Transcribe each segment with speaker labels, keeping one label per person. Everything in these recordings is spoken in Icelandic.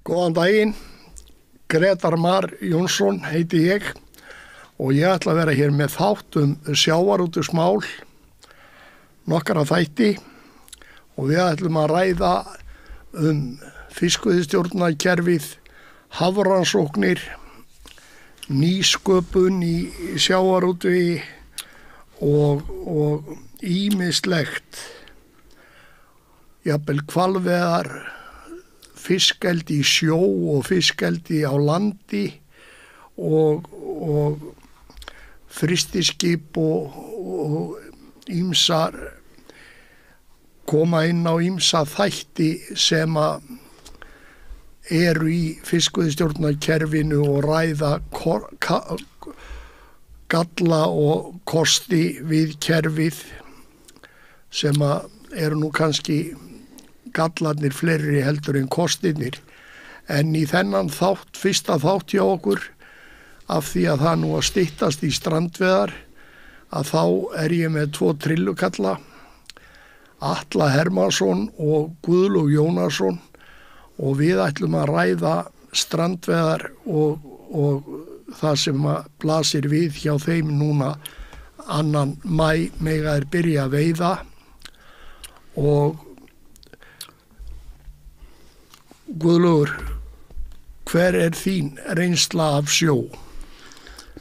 Speaker 1: Góðan daginn, Grétar Mar Jónsson heiti ég og ég ætla að vera hér með þátt sjávarútvegsmál, nokkra þætti og við ætlum að ræða fiskveiðistjórnarkerfið, hafrannsóknir, nýsköpun í sjávarútvegi og ýmislegt, jafnvel hvalveiðar, fiskeldi í sjó og fiskeldi á landi og frystiskip og ýmsar koma inn á ýmsa þætti sem eru í fiskveiðistjórnarkerfinu og ræða galla og kosti við kerfið sem eru nú kannski gallarnir fleiri heldur en kostirnir. En í þennan fyrsta þátt hjá okkur, af því að það nú að styttast í strandveðar, að þá er ég með 2 trillukalla, Atla Hermannsson og Guðlaug Jónasson, og við ætlum að ræða strandveðar og það sem blasir við hjá þeim núna 2. maí mega er byrja að veiða. Og Guðlaugur, hver er þín reynsla af sjó?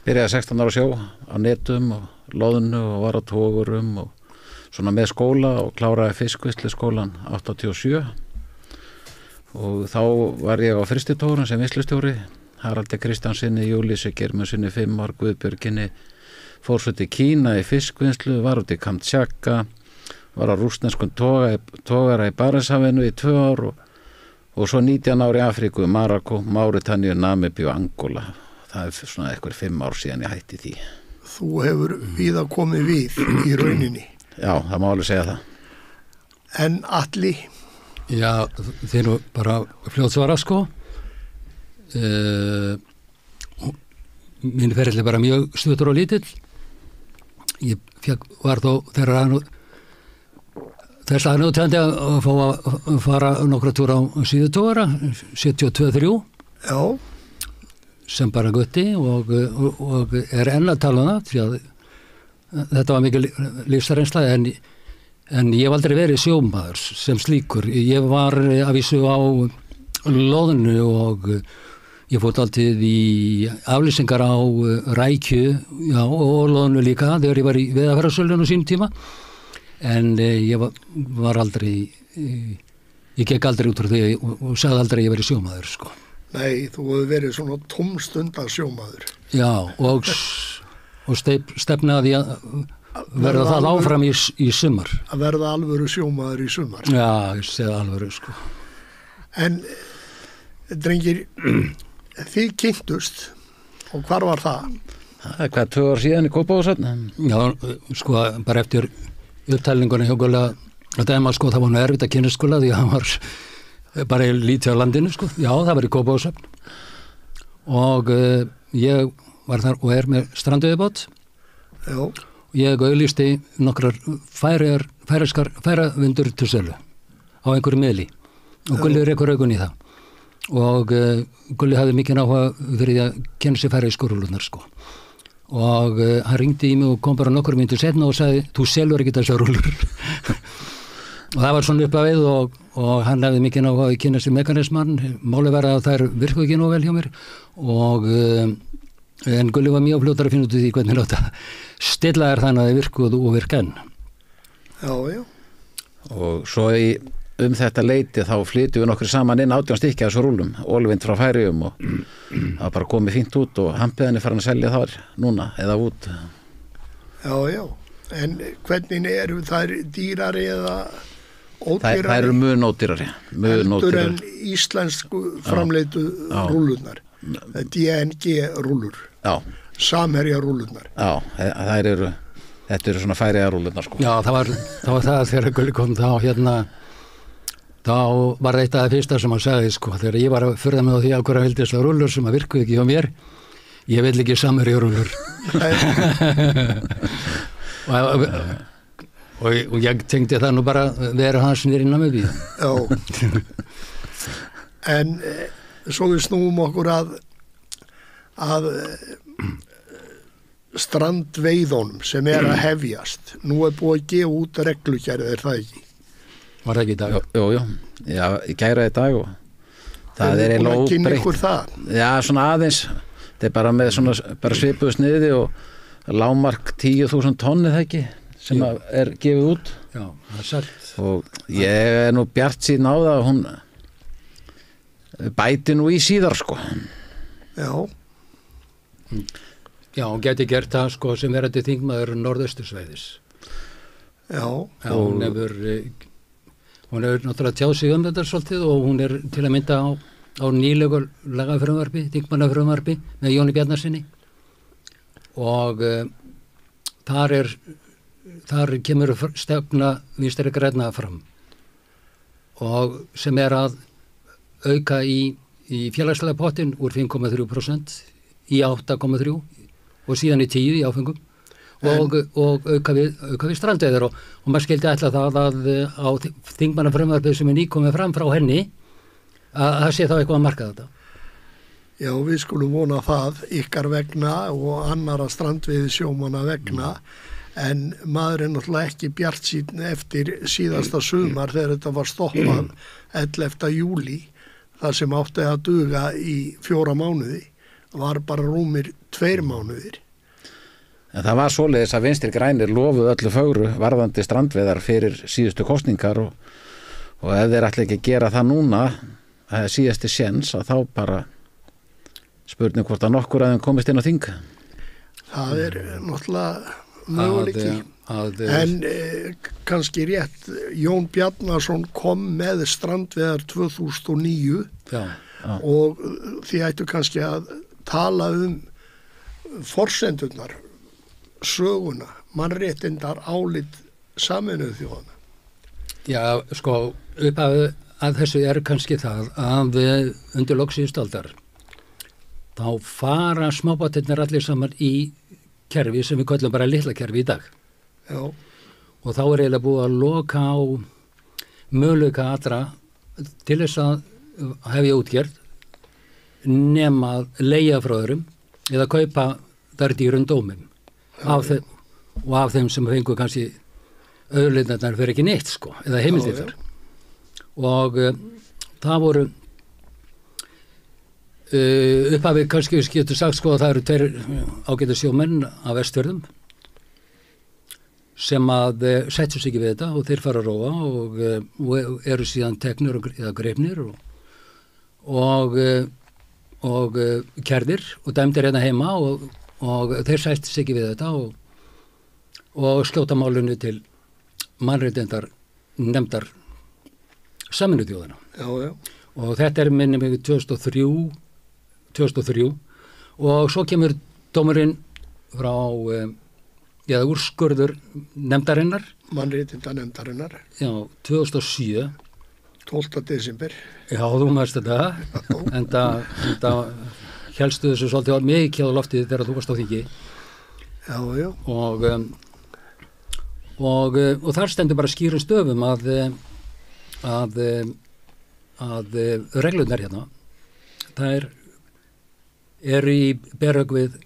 Speaker 2: Byrjaði 16 ára sjó á netum og loðnu og var á togurum og svona með skóla og kláraði fiskvinnsluskólan 87 og þá var ég á frystitogurinn sem vinnslustjóri, Haraldi Kristjánsinni, Júlísi Geirmundssyni 5 ár, Guðbjörginni, fór svo til Kína í fiskvinnslu, var út í Kamtsjaka, var á rússneskum togara í Barentshafinu í 2 ár og svo 19 ár í Afríku, Marokkó, Máritanía, Namibíu og Angola. Það er svona eitthvað 5 ár síðan ég hætti því.
Speaker 1: Þú hefur víða komið við í rauninni.
Speaker 2: Já, það má alveg segja það.
Speaker 1: En Atli?
Speaker 3: Já, þeir eru bara fljótsvara sko. Minn ferli bara mjög stuttur og lítill. Ég var þó þess aðnjóðtjandi að fá að fara nokkra túra á síðutogara, 72-3. Já. Sem bara gutti og er enn að tala um það, því að þetta var mikil lífsreynsla, en ég hef aldrei verið sjómaður sem slíkur. Ég var að vísu á loðnu og ég fór alltaf í aflýsingar á rækju, já, og loðnu líka þegar ég var í veiðarfærasölun á sínum tíma. En ég var aldrei, ég gekk aldrei út frá því og sagði aldrei að ég verið sjómaður, sko.
Speaker 1: Nei, þú hefur verið svona tómstundar sjómaður. Já,
Speaker 3: og stefnaði að verða það áfram í sumar.
Speaker 1: Að verða alvöru sjómaður í sumar.
Speaker 3: Já, ég segði alvöru, sko.
Speaker 1: En, drengir, þið kynntust, og hvar var það?
Speaker 2: Það er 2 ár síðan í Kópavogshöfn.
Speaker 3: Já, sko, bara eftir upptælningunni hjá Gulla að dæma, sko, það var nú erfitt að kynnast Gulla því að hann var bara lítið á landinu, sko. Já, það var í Kópavogshöfn og ég var þar og er með strandveiðibát. Já. Og ég auglýsti nokkrar færavindur til sölu á einhverju miðli og Gulli rekur augun í það og Gulli hafði mikið áhuga fyrir því að kenna sér færavískurúlurnar, sko. Og hann ringdi í mig og kom bara nokkur myndir setna og sagði, þú selur ekki þessar rúllur. Og það var svona upp að við og hann hefði mikið áhuga að kynna sér mekanismann. Málið var að þær virku ekki nóg vel hjá mér og en Gulli var mjög fljótar að finna út í því hvernig láta stilla þær þannig að þið virkuðu og virka enn.
Speaker 1: Já, já.
Speaker 2: Og svo þetta leiti þá flytjum við nokkur saman inn 18 stykki af þessu rúllum, Olvind frá Færeyjum og það bara komið fínt út og hampiðinni farin að selja þar núna eða út.
Speaker 1: Já, já. En hvernig eru þær dýrari eða ódýrari?
Speaker 2: Það eru mun ódýrari.
Speaker 1: Heldur en íslensku framleitu rúllurnar. DNG rúllur. Já. Samherja rúllurnar.
Speaker 2: Já, þetta eru svona Færeyja rúllurnar, sko.
Speaker 3: Já, það var það þegar Gulli kom þá var eitt af það fyrsta sem hann sagði, sko, þegar ég var að furða mig á því að hverja vildi þessar rúllur sem að virkuði ekki hjá mér, ég vil ekki Samherja rúllur. og ég tengdi það nú bara vera hans nýr innan með því.
Speaker 1: Já. En svo við snúum okkur að strandveiðunum sem að hefjast. Nú búið að gefa út reglugerð, það ekki?
Speaker 3: Var það ekki í dag?
Speaker 2: Jú, já, ég gæra í dag og það eiginlega
Speaker 1: óbreytt. Kynni ykkur það?
Speaker 2: Já, svona aðeins, þetta bara með svona bara svipuðu sniði og lágmark 10.000 tonni það ekki, sem gefið út.
Speaker 3: Já, það sagt.
Speaker 2: Og ég nú bjart síðan á það að hún bæti nú í síðar, sko.
Speaker 1: Já.
Speaker 3: Já, hún geti gert það, sko, sem verandi þingmaður norðaustursvæðis.
Speaker 1: Já.
Speaker 3: Já, hún hefur náttúrulega tjáð sig þetta svolítið og hún til að mynda á nýlegu lagafrumvarpi, þingmannafrumvarpi með Jóni Bjarnarsyni og þar kemur stefna Vinstri grænna fram og sem að auka í félagslega pottin úr 5,3% í 8,3% og síðan í 10% í áfengum og auka við strandveiðar og maður skildi ætla það að á þingmannafrumvarpið sem nýkomið fram frá henni að sé þá eitthvað að marka þetta.
Speaker 1: Já, við skulum vona það ykkar vegna og annara strandveiði sjómanna vegna en maður náttúrulega ekki bjartsýnn eftir síðasta sumar þegar þetta var stoppað 11. júlí þar sem átti að duga í 4 mánuði var bara rúmir 2 mánuðir.
Speaker 2: En það var svoleiðis að Vinstri grænir lofuðu öllu fögru varðandi strandveiðar fyrir síðustu kosningar og ef þeir ætla ekki að gera það núna síðasti séns að þá bara spurning hvort að nokkur að þeim komist inn á þing. Það
Speaker 1: náttúrulega möguleiki. En kannski rétt, Jón Bjarnason kom með strandveiðar 2009 og því ættu kannski að tala forsendurnar, söguna, mannréttindar álit Sameinuðu þjóðanna.
Speaker 3: Já, sko, að þessu kannski það að undir lok síðustu aldar þá fara smábátarnir allir saman í kerfi sem við köllum bara litla kerfi í dag.
Speaker 1: Já.
Speaker 3: Og þá eiginlega búið að loka á möguleika allra til þess að hefja útgerð nema að leigja frá öðrum eða kaupa þar dýrum dómum af þeim sem fengu kannski auðlindarnar fyrir ekki neitt, sko, eða heimildir þar. Og það voru upphafið kannski við getum sagt, sko, að það eru 2 ágætu sjómenn af Vestfjörðum sem að setjum sig ekki við þetta og þeir fara að róa og eru síðan teknir eða greipnir og kærðir og dæmdir hérna heima og þeir sættu sig ekki við þetta og skjóta málinu til mannréttindar nefndar Sameinuðu þjóðanna.
Speaker 1: Já.
Speaker 3: Og þetta minni mig 2003 og svo kemur dómurinn frá eða úrskurður nefndarinnar.
Speaker 1: Mannréttinda nefndarinnar.
Speaker 3: Já, 2007.
Speaker 1: 12. desember.
Speaker 3: Já, þú maður þetta. En það helstu þessu svolítið mikið á loftið þegar þú varst á þingi.
Speaker 1: Já.
Speaker 3: Og þar stendur bara skýrum stöfum að reglurnar hérna, það eru í berhögg við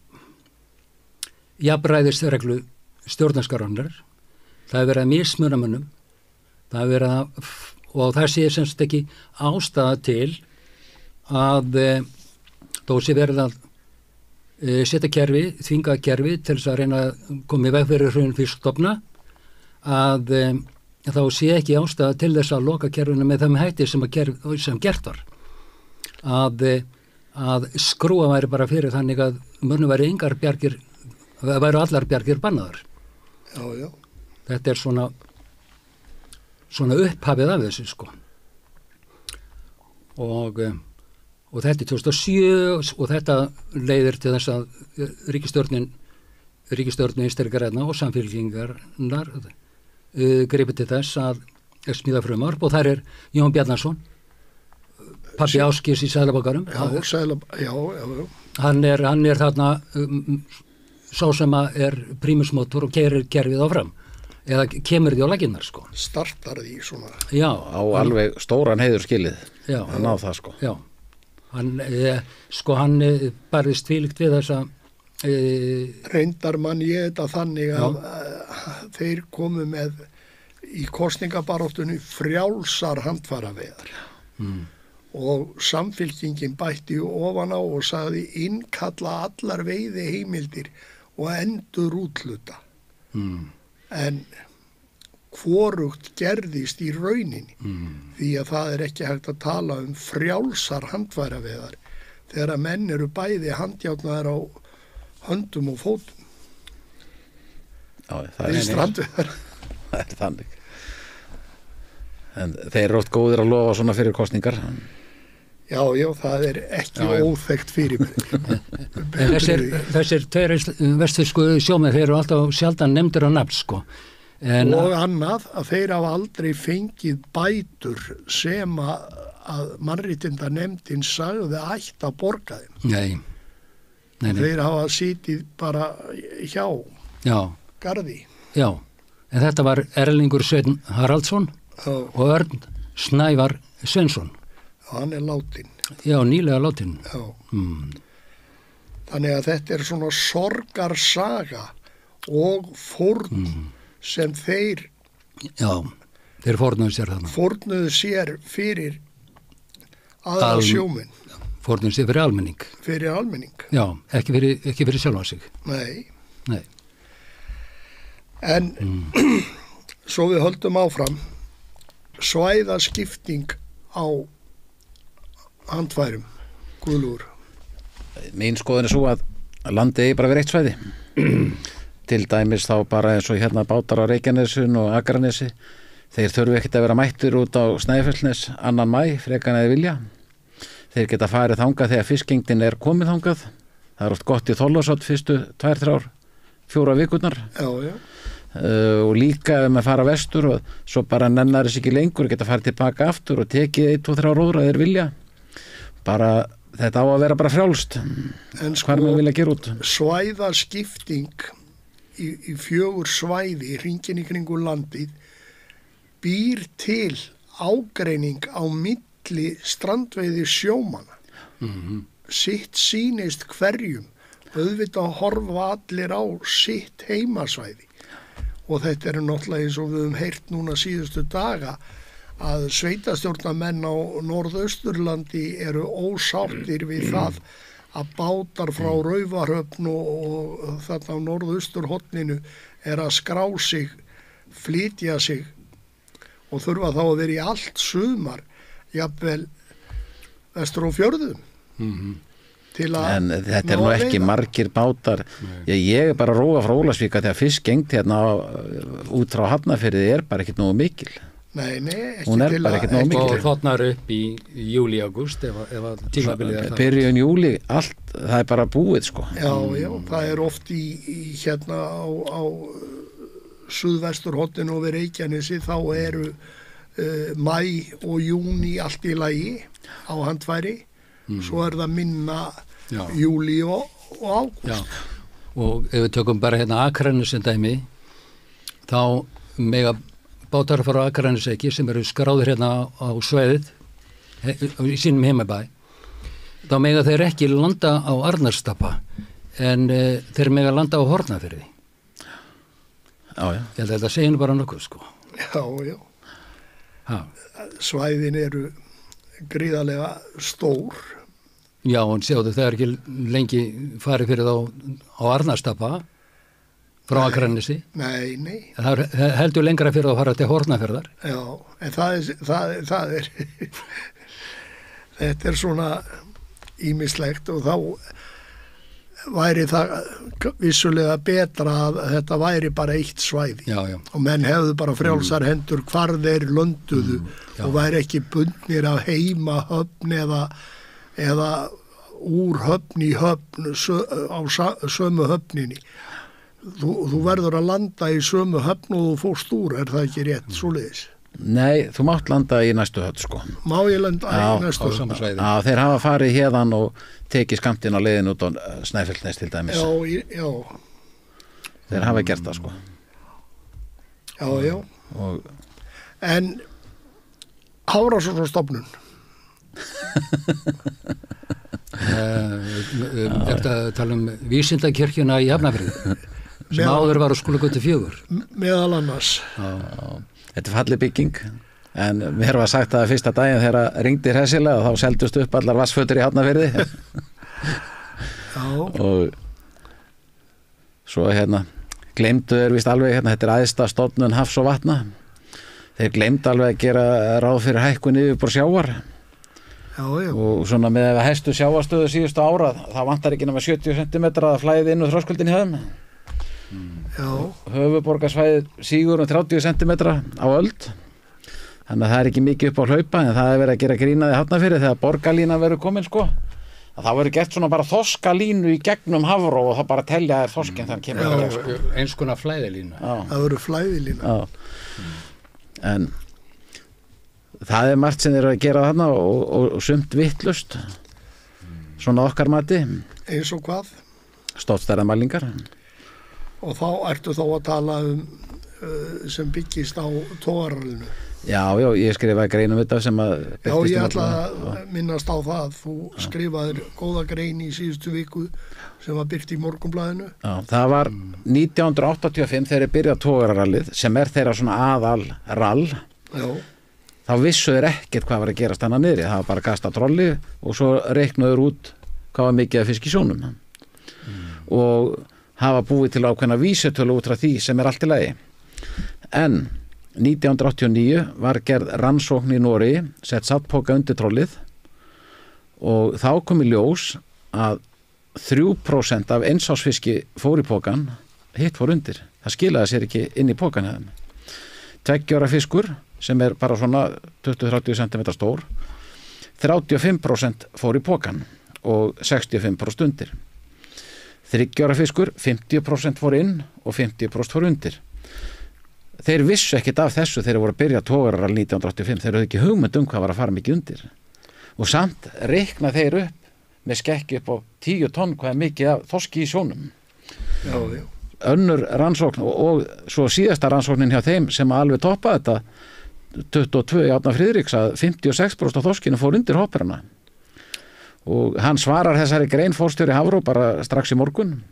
Speaker 3: jafnræðisreglu stjórnarskrárinnar. Það verið að mismuna mönnum, það verið að, og það sé semst ekki ástæða til að þó sé verið að setja kerfi, þvinga kerfi til þess að reyna að koma í veg fyrir hrun fiskstofna, að þá sé ekki ástæða til þess að loka kerfinu með þeim hætti sem gert var. Að skrúa væri bara fyrir þannig að mönnum væri engar bjargir, væru allar bjargir bannaðar.
Speaker 1: Já.
Speaker 3: Þetta er svona upphafið af þessu, sko. Og þetta er 2007 og þetta leiðir til þess að ríkisstjórnin Vinstri grænna og Samfylkingarinnar gripið til þess að smíða frumvarp og þar er Jón Bjarnason, pabbi Ásgeirs í Seðlabankanum.
Speaker 1: Já.
Speaker 3: Hann er þarna sá sem er prímusmótor og keyrir kerfið áfram eða kemur því á laginnar, sko.
Speaker 1: Startar því svona.
Speaker 3: Já.
Speaker 2: Á alveg stóran heiður skilið.
Speaker 3: Já.
Speaker 2: Hann á það, sko.
Speaker 3: Já. Hann barðist tvílíkt við þessa
Speaker 1: reyndar mann ég þetta þannig að þeir komu með í kosningabaráttunni frjálsar handfæraveiðar og samfylkingin bætti ofan á og sagði innkalla allar veiði heimildir og endur útluta en hvorugt gerðist í rauninni því að það er ekki hægt að tala um frjálsar handfæraveiðar þegar að menn eru bæði handjárnaðar á höndum og fótum.
Speaker 2: Já, það er
Speaker 1: strandveiðar.
Speaker 2: Það er þannig. En þeir eru oft góðir að lofa svona fyrir kosningar.
Speaker 1: Já, það er ekki óþekkt fyrir mig.
Speaker 3: Þessir tveir vestfirsku sjómenn, þeir eru alltaf sjaldan nefndir á nafn, sko.
Speaker 1: Og annað að þeir hafa aldrei fengið bætur sem að mannréttindanefndin sagði ætti að borga þeim.
Speaker 3: Nei.
Speaker 1: Þeir hafa sitið bara hjá garði.
Speaker 3: Já, en þetta var Erlingur Sveinn Haraldsson og Örn Snævar Sveinsson.
Speaker 1: Hann er látin.
Speaker 3: Já, nýlega látin.
Speaker 1: Já. Þannig að þetta er svona sorgarsaga og fórn sem þeir
Speaker 3: fórnuðu sér þarna.
Speaker 1: Fórnuðu sér fyrir aðra sjómenn.
Speaker 3: Fórnuðu sér fyrir almenning.
Speaker 1: Fyrir almenning.
Speaker 3: Já, ekki fyrir sjálfa sig.
Speaker 1: Nei. En svo við höldum áfram svæðaskipting á handfærum, Guðlúr.
Speaker 2: Mín skoðun er svo að landið eigi bara verið eitt svæði. Til dæmis þá bara eins og hérna bátar á Reykjanesun og Akranesi. Þeir þurfi ekkert að vera mættir út á Snæfellsnes 2. maí, frekar en þeir vilja. Þeir geta farið þangað þegar fiskgengdin er komið þangað. Það er oft gott í Þorlákshöfn fyrstu 2, 3, 4 vikurnar.
Speaker 1: Já.
Speaker 2: Og líka ef maður fara vestur og svo bara nennar þess ekki lengur, geta farið tilbaka aftur og tekið 1, 2, 3 róður að þeir vilja. Bara þetta á að vera bara frjálst.
Speaker 1: En
Speaker 2: sko, hvað maður vilja gera út.
Speaker 1: Svæðaskipting í 4 svæði hringinn í kringum landið býr til ágreining á milli strandveiði sjómanna. Sitt sýnist hverjum, auðvitað horfa allir á sitt heimasvæði og þetta er náttúrulega eins og við höfum heyrt núna síðustu daga að sveitastjórnarmenn á Norðausturlandi eru ósáttir við það að bátar frá Raufarhöfn og þarna á Norðausturhorninu er að skrá sig, flytja sig og þurfa þá að vera í allt sumar, jafnvel vestur á fjörðum.
Speaker 2: En þetta er nú ekki margir bátar. Ég er bara að róa frá Ólafsvík að þegar fiskgengd hérna út frá Hafnarfirði er bara ekkert nógu mikil.
Speaker 1: Nei, ekki
Speaker 2: hún er bara ekkert nógu mikil.
Speaker 3: Og þarna upp í júli, ágúst ef að tímabilið er það.
Speaker 2: Byrjun júli, allt, það er bara búið sko.
Speaker 1: Já, það er oft í hérna á suðvesturhorninu og við Reykjanesi þá eru mæ og júni allt í lagi á handfæri. Svo er það minna júli og ágúst.
Speaker 3: Já, og ef við tökum bara hérna Akranes sem dæmi, þá mega bátar frá Akraneseyki sem eru skráðir hérna á sveiðið í sínum heimabæ, þá mega þeir ekki landa á Arnarstapa en þeir mega landa á Hornafirði.
Speaker 2: Já.
Speaker 3: Ég held að þetta segir bara nokkuð sko.
Speaker 1: Já. Svæðin eru gríðarlega stór.
Speaker 3: Já, og sjáðu, það er ekki lengi farið fyrir þá á Arnarstapa frá Akranesi.
Speaker 1: Nei.
Speaker 3: Það heldur lengra fyrir að fara til Hornafjarðar.
Speaker 1: Já, en það er þetta er svona ýmislegt og þá væri það vissulega betra að þetta væri bara eitt svæði.
Speaker 3: Já.
Speaker 1: Og menn hefðu bara frjálsar hendur hvar þeir lönduðu og væri ekki bundnir af heima höfn eða úr höfn í höfn á sömu höfninni. Þú verður að landa í sömu höfn og þú fórst úr, er það ekki rétt svoleiðis?
Speaker 2: Nei, þú mátt landa í næstu höfn sko.
Speaker 1: Má ég landa í næstu höfn?
Speaker 2: Já, þeir hafa farið hérðan og tekið skammtinn á leiðin út á Snæfellsnes til dæmis.
Speaker 1: Já.
Speaker 2: Þeir hafa gert það sko.
Speaker 1: Já. En Hafrannsóknastofnun
Speaker 3: Þetta tala vísindakirkjuna í Hafnarfirði sem áður var á Skúlagötu 4.
Speaker 1: Meðal annars.
Speaker 2: Þetta falleg bygging, en mér var sagt að fyrsta daginn þegar ringdi hressilega þá seldust upp allar vassfötur í Hafnarfirði. Og svo gleymdu þeir vist alveg þetta æðsta stofnun hafs og vatna. Þeir gleymdu alveg að gera ráð fyrir hækkun yfirborðs sjávar. Og svona með hæstu sjávarstöðu síðustu ára það vantar ekki nema 70 cm að flæði inn úr þröskuldin hjá þeim. Höfuðborgarsvæðið sígur 30 cm á öld, þannig að það er ekki mikið upp á hlaupa, en það er verið að gera grínaði Hafnarfirði þegar borgarlínan verður komin það verður gert svona bara þoskalínu í gegnum Hafró og það bara telja þér þoskinn þannig kemur
Speaker 3: eins konar flæðilína.
Speaker 1: Það verður flæðilína.
Speaker 2: En það er margt sem þeir eru að gera þarna og sumt vittlust svona okkar mati.
Speaker 1: Eins og hvað?
Speaker 2: Stofnstærðarmælingar.
Speaker 1: Og þá ertu þá að tala sem byggist á togararallinu.
Speaker 2: Já, ég skrifaði grein þetta sem að...
Speaker 1: Já, ég ætla að minnast á það. Þú skrifaðir góða grein í síðustu viku sem var birt í Morgunblaðinu.
Speaker 2: Já, það var 1985 þegar byrjað togararallið sem er þeirra svona aðalrall. Já. Þá vissu þeir ekkert hvað var að gerast þarna niðri. Það var bara kasta trolli og svo reiknaður út hvað var mikið að fisk í sjónum. Og hafa búið til ákveðna vísitölu út frá því sem er allt í lagi. En 1989 var gerð rannsókn í Noregi, sett saltpoka undir trollið og þá kom í ljós að 3% af einsásfiski fór í pokan, hitt fór undir. Það skilaði sér ekki inn í pokan hefðum. 2 ára fiskur sem er bara svona 20-30 cm stór, 35% fór í pokan og 65% undir. 3 ára fiskur, 50% fór inn og 50% fór undir. Þeir vissu ekkert af þessu þegar voru að byrja togararall 1985, þeir höfðu ekki hugmynd hvað var að fara mikið undir. Og samt reikna þeir upp með skekki upp á 10 tonn hvað er mikið af þorski í sjónum.
Speaker 1: Já.
Speaker 2: Önnur rannsókn og svo síðasta rannsóknin hjá þeim sem alveg toppaði þetta 22 í Árna Friðriks að 56% af þorskinu fór undir hoppurana. Og hann svarar þessari grein forstjóri Hafró bara strax í morgun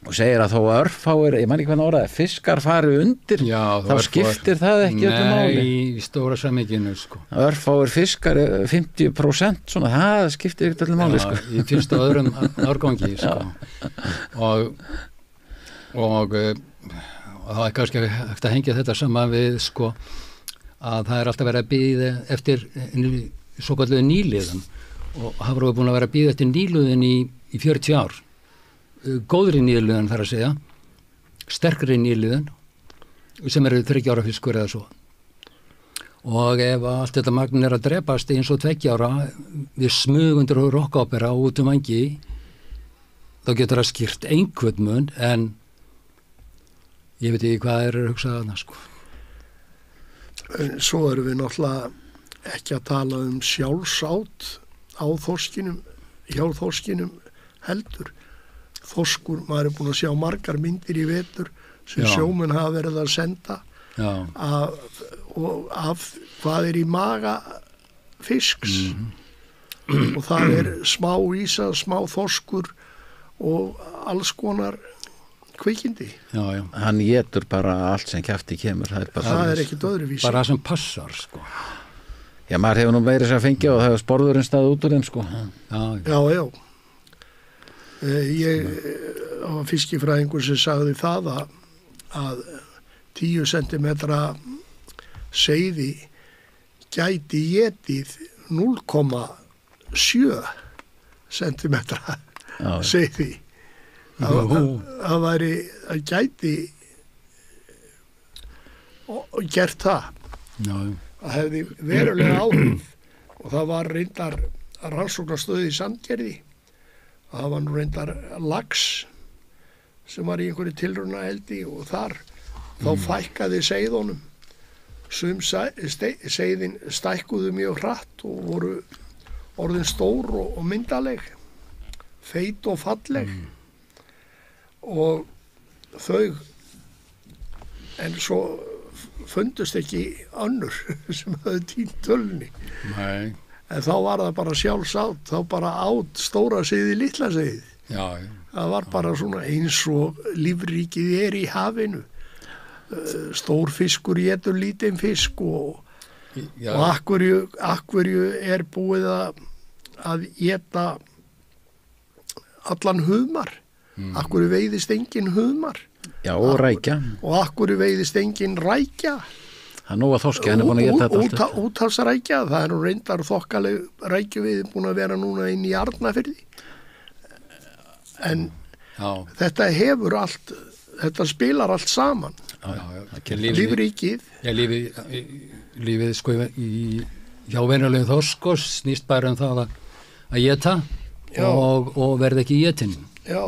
Speaker 2: og segir að þó örfáir, ég man ekki hvernig orðaði, fiskar fari undir, þá skiptir það ekki öllu máli.
Speaker 3: Nei, í stóra samíkinu, sko.
Speaker 2: Örfáir fiskar 50%, svona, það skiptir ekki öllu máli, sko.
Speaker 3: Já, í fyrsta og öðrum árgangi, sko. Og það er kannski hægt að hengja þetta saman við, sko, að það er alltaf verið að bíða eftir svo kalluðu nýliðum og Hafró er búin að vera að bíða eftir nýliðin í 40 ár. Góðri nýliðin þar að segja, sterkri nýliðin sem eru 30 ára fiskur eða svo. Og ef allt þetta magn er að drepast eins og 2 ára við smugundur og rockopera út vangi, þá getur það skýrt einhvern mun, en ég veit ekki hvað er hugsað þarna, sko.
Speaker 1: Svo erum við náttúrulega ekki að tala sjálfsátt á þorskinum, hjá þorskinum heldur. Þorskur, maður er búin að sjá margar myndir í vetur sem sjómenn hafa verið að senda af hvað er í maga fisks og það er smá ísa, smá þorskur og alls konar kvikindi.
Speaker 2: Hann étur bara allt sem kjafti kemur.
Speaker 1: Það er ekkert öðruvísi.
Speaker 3: Bara sem passar, sko.
Speaker 2: Já, maður hefur nú meira sér að fengja og það hefur sporðurinn staðið út úr þeim, sko.
Speaker 1: Já. Ég var fiskifræðingur sem sagði það að 10 cm seiði gæti étið 0,7 cm seiði. Það væri að gæti gert það. Það hefði verulega áhrif og það var reyndar rannsóknarstöð í Sandgerði. Það var nú reyndar lax sem var í einhverju tilraunaeldi og þar þá fækkaði seiðunum. Sum seiðin stækkuðu mjög hratt og voru orðin stór og myndaleg, feit og falleg og þau, en svo fundust ekki önnur sem höfðu týnt tölunni.
Speaker 3: Nei.
Speaker 1: en þá var það bara sjálfsátt, þá bara át stóra seiði, litla seiði.
Speaker 3: Já.
Speaker 1: Það var bara svona eins og lífríkið í hafinu. Stór fiskur étur lítinn fisk og akkurju búið að éta allan humar. Akkurju veiðist engin humar.
Speaker 2: Já, og rækja.
Speaker 1: Og akkurju veiðist engin rækja.
Speaker 2: Það nú að þorski, hann búin að éta þetta allt.
Speaker 1: Úthafsrækja, það reyndar þokkaleg rækju við búin að vera núna inn í Arnarfirði. En þetta hefur allt, þetta spilar allt saman. Lífríkið.
Speaker 3: Já, lífið sko hjá venjulegum þorsk snýst bara það að éta og verða ekki í étin.
Speaker 1: Já,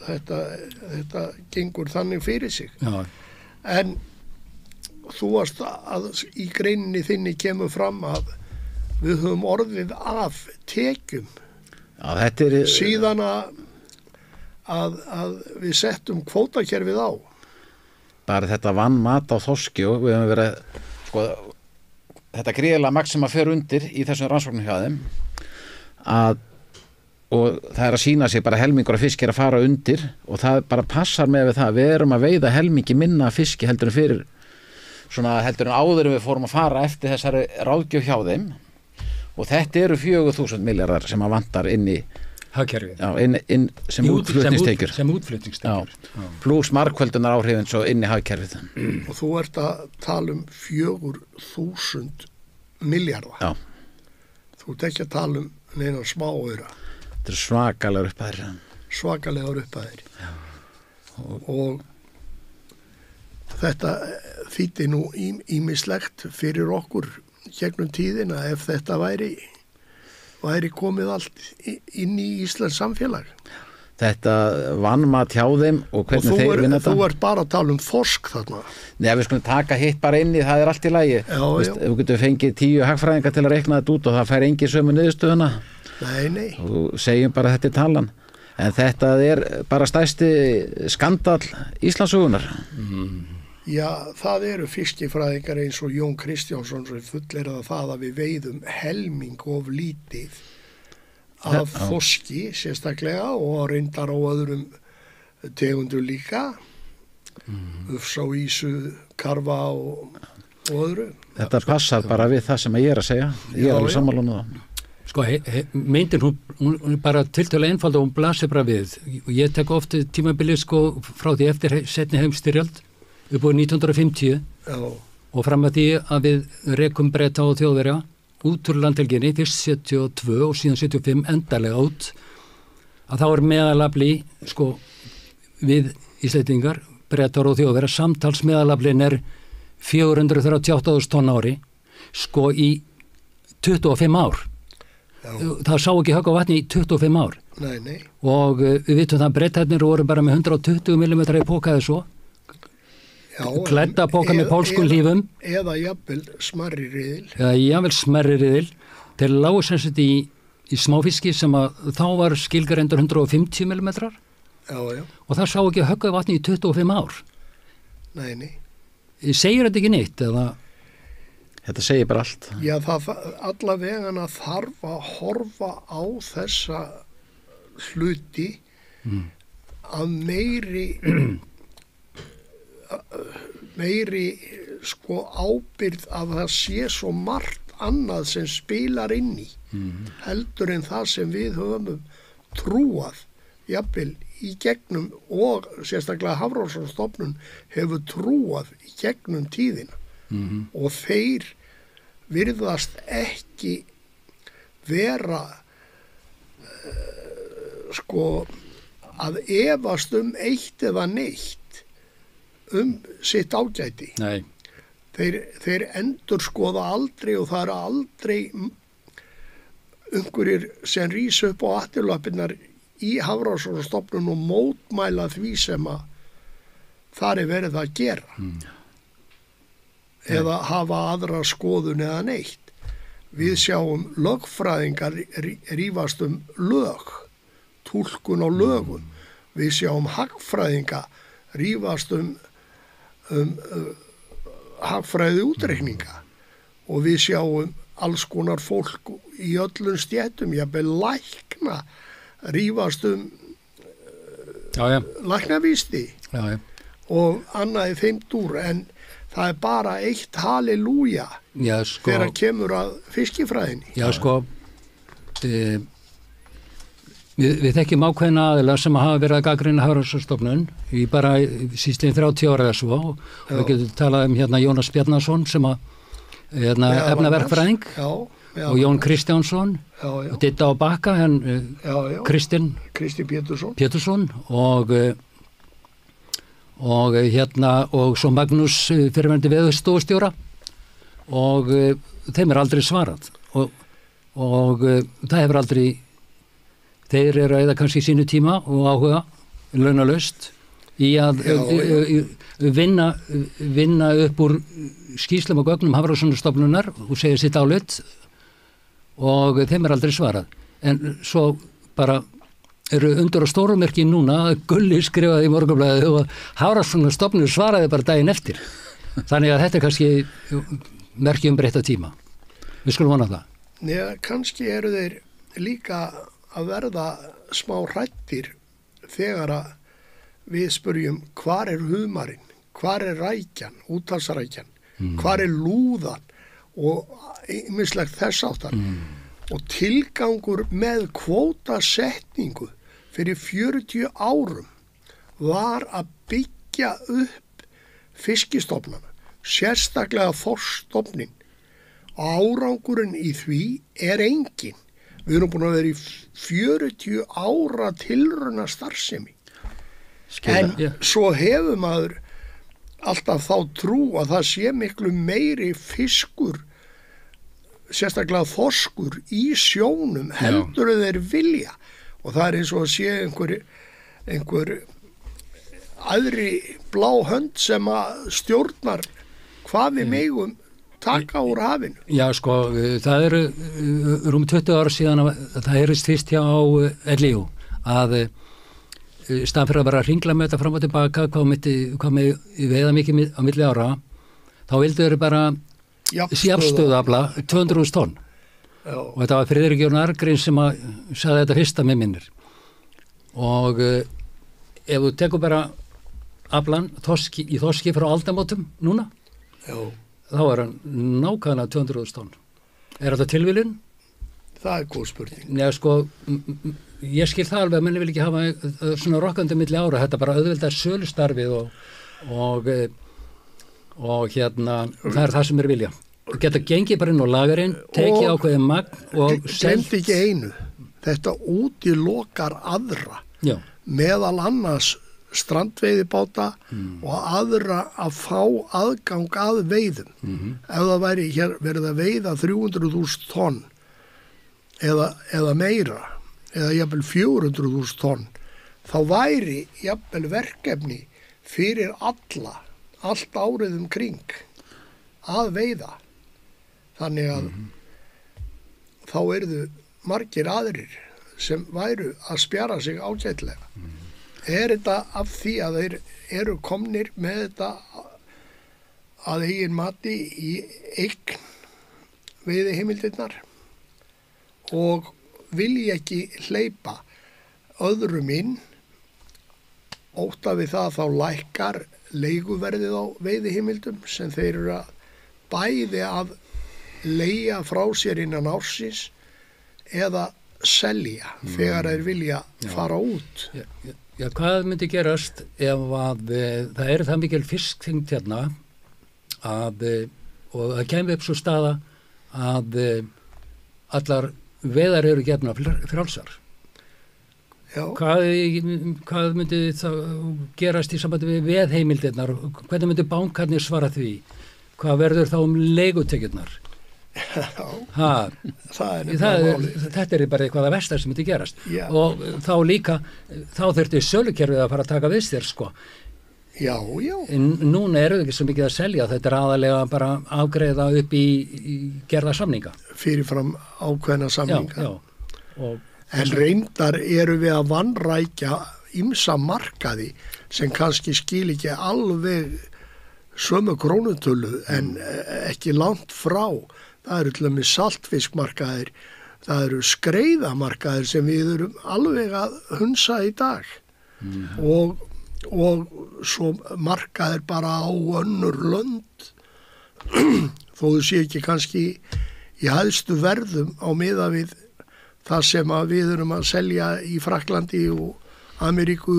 Speaker 1: þetta gengur þannig fyrir sig.
Speaker 3: Já.
Speaker 1: En þú varst að í greininni þinni kemur fram að við höfum orðið af tekjum.
Speaker 2: Já, þetta
Speaker 1: síðan að við settum kvótakerfið á.
Speaker 2: Bara þetta vannmat á þorski og við höfum verið, sko, þetta gríðarlega magn sem að fer undir í þessum rannsóknum hjá þeim og það að sína sig bara helmingur af fiski að fara undir og það bara passar með við það. Við erum að veiða helmingi minna fiski heldur en áður en við fórum að fara eftir þessari ráðgjöf hjá þeim og þetta eru 4.000 milljarðar sem að vantar inn í
Speaker 3: hagkerfið.
Speaker 2: Já, inn sem útflutningstekjur.
Speaker 3: Sem útflutningstekjur.
Speaker 2: Plus margföldunar áhrifin svo inn í hagkerfið.
Speaker 1: Og þú ert að tala 4.000 milljarða.
Speaker 2: Já.
Speaker 1: Þú ert ekki að tala neina smáaura.
Speaker 2: Þetta eru svakalegar upphæðir.
Speaker 1: Svakalegar upphæðir. Já. Og þetta þýddi nú ýmislegt fyrir okkur gegnum tíðina ef þetta væri komið allt inn í Íslands samfélag.
Speaker 2: Þetta vannmat hjá þeim og hvernig þeir vinna þetta.
Speaker 1: Og þú ert bara að tala þorsk þarna.
Speaker 2: Nei, við skulum taka hitt bara inn í, það allt í lagi.
Speaker 1: Já.
Speaker 2: Við getum fengið 10 hagfræðinga til að reikna þetta út og það fær engin sömu niðurstöðuna.
Speaker 1: Nei.
Speaker 2: Og segjum bara þetta talan. En þetta bara stærsti skandall Íslandssögunar.
Speaker 1: Já, það eru fiskifræðingar eins og Jón Kristjánsson sem fullyrða það að við veiðum helming of lítið af þorski sérstaklega og reyndar á öðrum tegundur líka. Ufsa og ísu, karfa og öðru.
Speaker 2: Þetta passar bara við það sem ég að segja. Ég alveg sammála um það.
Speaker 3: Sko, myndin hún bara tiltölulega einfald og hún blasir bara við. Ég tek oft tímabilið sko frá því eftir seinni heimsstyrjöld upp á 1950 og fram að því að við rekum Breta og Þjóðverja út úr landhelginni, fyrst 72 og síðan 75 endarlega út, að þá meðalafli, sko, við Íslendingar, Bretar og Þjóðverja, samtals meðalaflin 438.000 tonn ári, sko í 25 ár. Já. Það sá ekki högg á vatni í 25 ár.
Speaker 1: Nei.
Speaker 3: Og við vitum það að Bretarnir voru bara með 120 mm í pókaði svo. Klædda póka með pólskum lífum.
Speaker 1: Eða jafnvel smarri riðil. Þeir lágu sem sagt í smáfiski sem að þá var skilgrendur 150 mm. Já.
Speaker 3: Og það sá ekki högg á vatni í 25 ár.
Speaker 1: Nei.
Speaker 3: Segir þetta ekki neitt eða?
Speaker 2: Þetta segir bara allt.
Speaker 1: Já, allavegana þarf að horfa á þessa hluti að meiri sko ábyrgð að það sé svo margt annað sem spilar inn í heldur en það sem við höfum trúað jafnvel í gegnum og sérstaklega Hafrannsóknastofnun hefur trúað í gegnum tíðina og þeir virðast ekki vera sko að efast eitt eða neitt sitt ágæti.
Speaker 3: Nei.
Speaker 1: Þeir endurskoða aldrei og það eru aldrei einhverjir sem rís upp á afturlappirnar í Hafrannsóknastofnun og mótmæla því sem að þar verið að gera. Eða hafa aðra skoðun eða neitt. Við sjáum lögfræðingar rífast lög, túlkun á lögum. Við sjáum hagfræðinga rífast hagfræði útreikninga og við sjáum alls konar fólk í öllum stéttum, jafnvel lækna, rífast læknavísti og annað í þeim dúr, en það er bara eitt halleluja þegar kemur að fiskifræðinni.
Speaker 3: Já, sko, við þekkjum ákveðna aðila sem hafa verið að gagnrýna Hafrannsóknastofnun í bara síðan 30 ára eða svo, og við getum talað um Jónas Bjarnason sem að efnaverkfræðing og Jón Kristjánsson og Ditta á Bakka Kristinn Pétursson og svo Magnús fyrirverandi veðurstofustjóra, og þeim aldrei svarað og það hefur aldrei, þeir eru eða kannski sínu tíma og áhuga launalaust í að vinna upp úr skýrslum og gögnum Hafrannsóknastofnunar og segja sitt álit, og þeim aldrei svarað. En svo bara eru undur og stórumerki núna að Gulli skrifaði í Morgunblaðið og Hafrannsóknastofnun svaraði bara daginn eftir. Þannig að þetta er kannski merki breytta tíma. Við skulum vona það.
Speaker 1: Já, kannski eru þeir líka að verða smá hrættir þegar að við spurjum hvar er humarinn, hvar er rækjan, úthalsrækjan, hvar er lúðan og ýmislegt þess áttar. Og tilgangur með kvótasetningu fyrir 40 árum var að byggja upp fiskistofnana, sérstaklega þorskstofnin, og árangurinn í því er engin. Við erum búin að vera í 40 ára tilrauna starfsemi. En svo hefur maður alltaf þá trú að það sé miklu meiri fiskur, sérstaklega þorskur í sjónum heldur þeir vilja. Og það er eins og að sé einhver aðri blá hönd sem að stjórnar hvað við megum taka úr hafinu.
Speaker 3: Já, sko, það eru rúm 20 ára síðan að það heyrist fyrst hjá LIU að stað fyrir að vera að hringla með þetta fram og tilbaka hvað með veiða mikið á milli ára, þá vildu þeir bara jafnstöðuafla 200.000 tonn. Og þetta var Friðrik Jón Arngríms sem að sagði þetta fyrsta með minnir. Og ef þú tekur bara aflan í þorski frá aldamótum núna, þá er hann nákvæmlega 200.000 tonn. Er þetta tilviljun?
Speaker 1: Það er góð spurning.
Speaker 3: Nei, sko, ég skil það alveg að menni vil ekki hafa svona rokkandi milli ára, þetta bara auðveldar sölustarfið og það er það sem er vilja. Þú geta gengið bara inn á lagarinn, tekið ákveðið magn og
Speaker 1: selt ekki einu. Þetta útilokar aðra, meðal annars strandveiðibáta og aðra að fá aðgang að veiðum. Ef það væri hér verið að veiða 300.000 tonn eða meira, eða jafnvel 400.000 tonn, þá væri jafnvel verkefni fyrir allt árið kring að veiða. Þannig að þá yrðu margir aðrir sem væru að spjara sig ágætlega. Er þetta af því að þeir eru komnir með þetta að eigin mati í eign veiðiheimildirnar og vilja ekki hleypa öðrum inn, ótta við það þá lækkar leiguverðið á veiðiheimildum sem þeir eru að bæði að leigja frá sér innan ársins eða selja þegar þeir vilja fara út.
Speaker 3: Já, hvað myndi gerast ef að það eru það mikil fiskþyngd hérna og það kemur upp svo staða að allar veiðar eru gefna frjálsar. Hvað myndi það gerast í sambandi við veðheimildirnar? Hvernig myndi bankarnir svara því? Hvað verður þá leigutekjurnar? Þetta er bara eitthvað að vestar sem myndi gerast. Og þá líka þurfti sölukerfið að fara að taka við þér, sko. En núna eru ekki svo mikið að selja, þetta er aðalega bara afgreiða upp í gerða samninga
Speaker 1: fyrirfram ákveðna samninga. En reyndar eru við að vanrækja ýmsa markaði sem kannski skil ekki alveg sömu krónutölu en ekki langt frá. það eru til dæmis saltfiskmarkaðir, það eru skreiðamarkaðir sem við erum alveg að hunsa í dag og svo markaðir bara á önnur lönd þó þú sé ekki kannski í hæðstu verðum á miða við það sem að við erum að selja í Frakklandi og Ameríku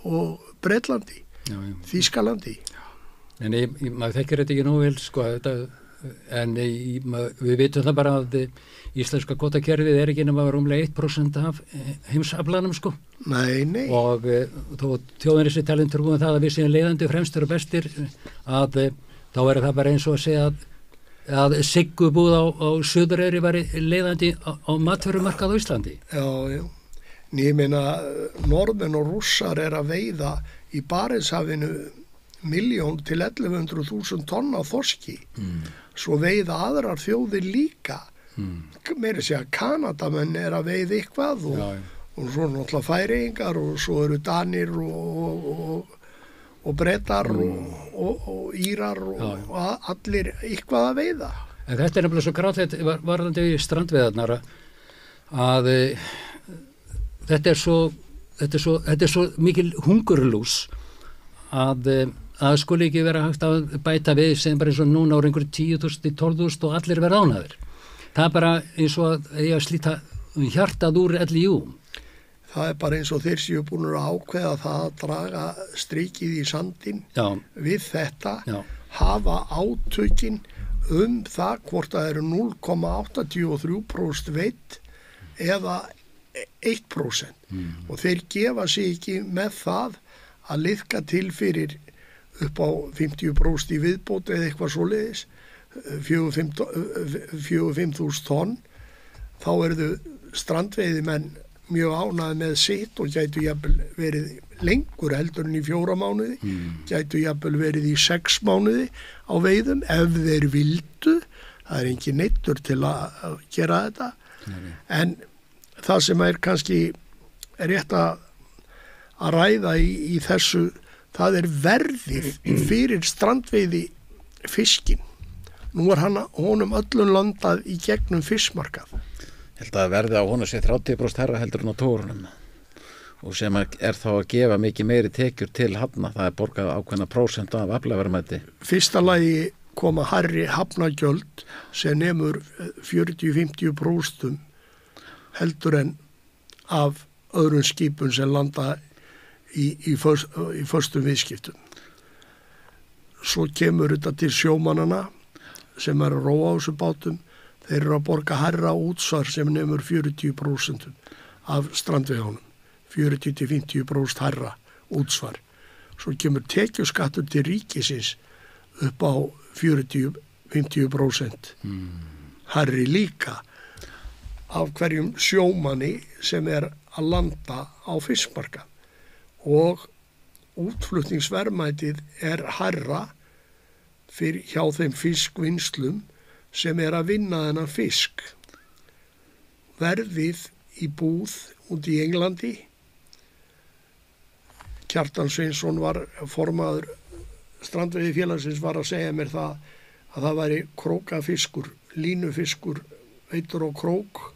Speaker 1: og Bretlandi, Þýskalandi.
Speaker 3: En maður þekkir þetta ekki nú vel, sko, en við vitum það bara að íslenska kvótakerfið er ekki nema rúmlega 1% af heimsaflanum, sko.
Speaker 1: Nei.
Speaker 3: Og þó þjóðinni sér talin trúum það að við séum leiðandi fremstur og bestir, að þá er það bara eins og að segja að Siggubúð á Suðureyri var leiðandi á matvörumarkað á Íslandi.
Speaker 1: Já. Ég meina, Norðmenn og Rússar er að veiða í Barentshafinu 1.000.000 til 1100.000 tonn af þorski. Svo veiða aðrar þjóðir líka. Meira segja Kanadamenn er að veiða eitthvað og svo náttúrulega Færeyingar og svo eru Danir og Bretar og Írar og allir eitthvað að veiða.
Speaker 3: En þetta er nefnilega svo grátlegt varðandi í strandveiðarnar að þetta er svo mikil hungurlús að skuli ekki vera hægt að bæta við sem bara eins og núna ára einhverju 10.000, 12.000 og allir vera ánæður. Það er bara eins og að ég að slíta hjartað úr LIU.
Speaker 1: Það er bara eins og þeir séu búin að ákveða það að draga strikið í sandinn við þetta, hafa átökin það hvort það eru 0,83% veidd eða 1% og þeir gefa sig ekki með það að liðka til fyrir upp á 50% í viðbót eða eitthvað svoleiðis 4-5.000 tonn, þá eru strandveiðimenn mjög ánægði með sitt og gætu jafnvel verið lengur heldur en í 4 mánuði, gætu jafnvel verið í 6 mánuði á veiðum ef þeir vildu, það er engin neittur til að gera þetta, en það sem er kannski rétt að ræða í þessu, það er verðið fyrir strandveiði fiskin. Nú er honum öllum landað í gegnum fiskmarkað.
Speaker 2: Ég held að verði á honum sé 30% herra heldur en á tórunum og sem er þá að gefa mikið meiri tekjur til hafna, það er borgað ákveðna prósent af aflaverðmæti.
Speaker 1: Fyrsta lagi koma hærri hafnagjöld sem nemur 40-50% heldur en af öðrum skipum sem landa í föstum viðskiptum. Svo kemur þetta til sjómannana sem er að róa á þessu bátum, þeir eru að borga hærra útsvar sem nemur 40% af strandveiðunum, 40-50% hærra útsvar. Svo kemur tekjuskattur til ríkisins upp á 40-50% hærri líka af hverjum sjómanni sem er að landa á fiskmarkað og útflutningsverðmætið er hærra fyrir hjá þeim fiskvinnslum sem er að vinna þennan fisk. Verðið í búð út í Englandi, Kjartan Sveinsson var formaður strandveiðifélagsins var að segja mér það að það væri krókafiskur, línufiskur, veitur og krók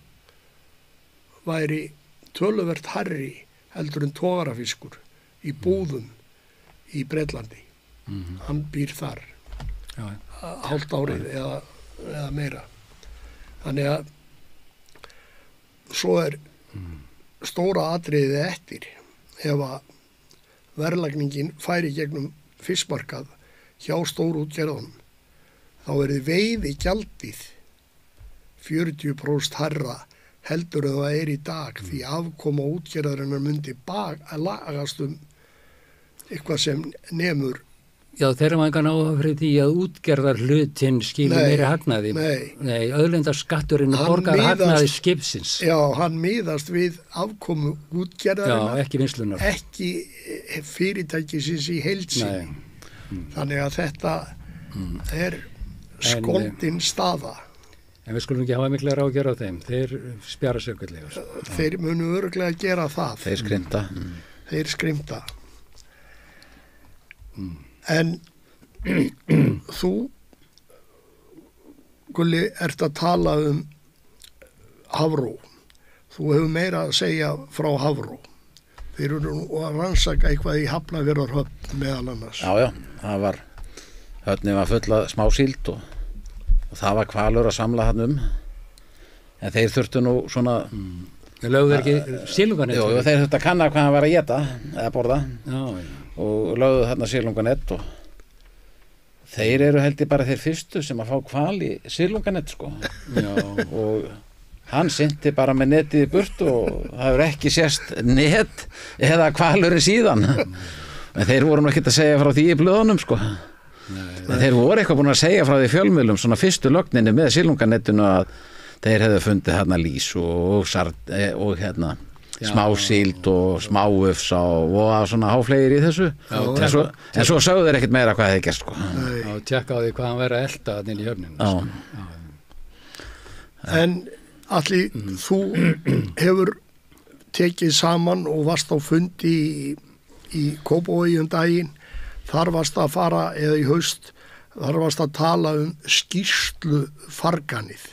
Speaker 1: væri töluvert hærri heldur en togarafiskur í búðum í Bretlandi. Hann býr þar hálft árið eða meira. Þannig að svo er stóra atriðið eftir ef að verðlagningin færi gegnum fiskmarkað hjá stórútgerðunum þá er veiðigjaldið 40% hærra heldur en það er í dag því afkoma útgerðarinnar myndi lagast eitthvað sem nemur.
Speaker 3: Já, þeirra maður kann áhuga fyrir því að útgerðar hlutinn skilur meiri hagnaði. Nei, auðlindaskatturinn borgar hagnaði skipsins.
Speaker 1: Já, hann miðast við afkomu útgerðarinnar.
Speaker 3: Já, ekki vinslunar.
Speaker 1: Ekki fyrirtækisins í heild sinni. Þannig að þetta er skondin staða.
Speaker 3: En við skulum ekki hafa mikla ráðgjör á þeim. Þeir spjara sökullega.
Speaker 1: Þeir munu örugglega gera það.
Speaker 2: Þeir skrimta.
Speaker 1: En þú Gulli, ert að tala Hafró. Þú hefur meira að segja frá Hafró. Þeir eru nú að rannsaka eitthvað í Hafnarfjarðarhöfn meðal annars.
Speaker 2: Já, það var, höfnin var full af smásíld og það var hvalur að samla hann en þeir þurftu nú svona
Speaker 3: lögðu ekki silunganett?
Speaker 2: Jú, þeir þurftu að kanna hvað hann var að éta eða borða og lögðu þarna silunganett og þeir eru held ég bara þeir fyrstu sem að fá hval í silunganett sko. Og hann synti bara með netið í burtu og það hefur ekki sést net eða hvalurinn síðan en þeir voru nú ekkert að segja frá því í blöðunum sko. En þeir voru eitthvað búin að segja frá því fjölmiðlum svona fyrstu lögninni með silunganettinu að þeir hefðu fundið hérna lýs og smásíld og smáufsa og svona háflegir í þessu en svo sögðu þeir ekkert meira hvað þeir gerst sko.
Speaker 3: Og tjekka á því hvað hann verið að elda inn í höfninu.
Speaker 1: En Alli, þú hefur tekið saman og varst á fundi í Kópavogi daginn. Þar varst að fara, eða í haust, þar varst að tala skýrslu farganið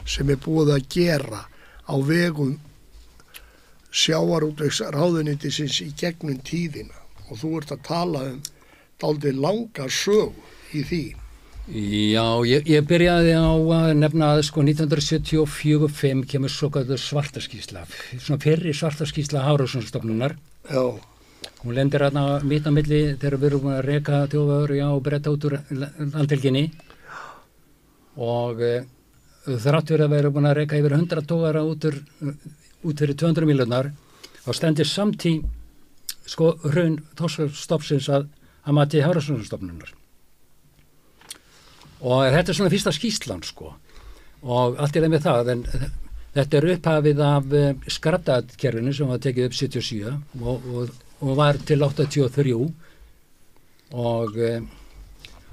Speaker 1: sem búið að gera á vegum sjávarútvegsráðuneytisins í gegnum tíðina og þú ert að tala dálítið langa sögu í því.
Speaker 3: Já, ég byrjaði á að nefna að sko 1974-5 kemur svo kallar svartaskýrsla, svona fyrri svartaskýrsla Hafrannsóknastofnunar.
Speaker 1: Já.
Speaker 3: Hún lendir hérna mitt á milli þegar við erum búin að reka þjóðvegur og bretta út úr landhelginni og þrátt fyrir að við erum búin að reka yfir 100 togara út fyrir 200 miljónar og stendir samtí sko hraun þorskstofnsins að mati Hafrannsóknastofnunar. Og þetta svona fyrsta skýrslan sko og allt í leið með það en þetta upphafið af skrafdakerfinu sem var tekið upp 77 og var til 83 og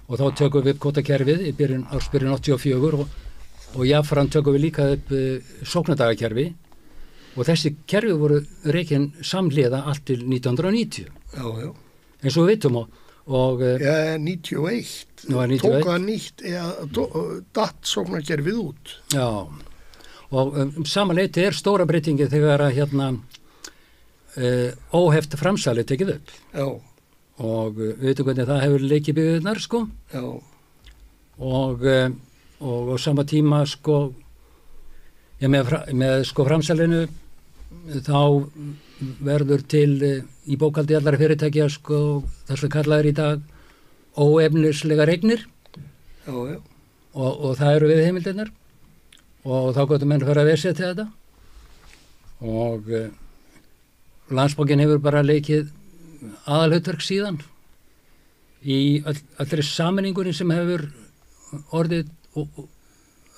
Speaker 3: þá tökum við upp kvótakerfið í ársbyrjun 84 og jáfnframt tökum við líka upp sóknardagakerfi og þessi kerfi voru rekin samhliða allt til 1990.
Speaker 1: Já.
Speaker 3: Eins og við vitum og
Speaker 1: 91 tók að nýtt datt sóknarkerfið út.
Speaker 3: Já, og samanleiti stóra breytingi þegar að óheft framsali tekið upp.
Speaker 1: Já.
Speaker 3: Og við veitum hvernig það hefur leikið byggðirnar sko.
Speaker 1: Já.
Speaker 3: Og á sama tíma sko með sko framsalinu þá verður til í bókaldi allar fyrirtækja sko þar sem kallaður í dag óefnislegar eignir.
Speaker 1: Já.
Speaker 3: Og það eru við heimildirnar og þá gotum menn fara að veðsetja þetta og Landsbankinn hefur bara leikið aðalhlutverk síðan í allri sameiningunni sem hefur orðið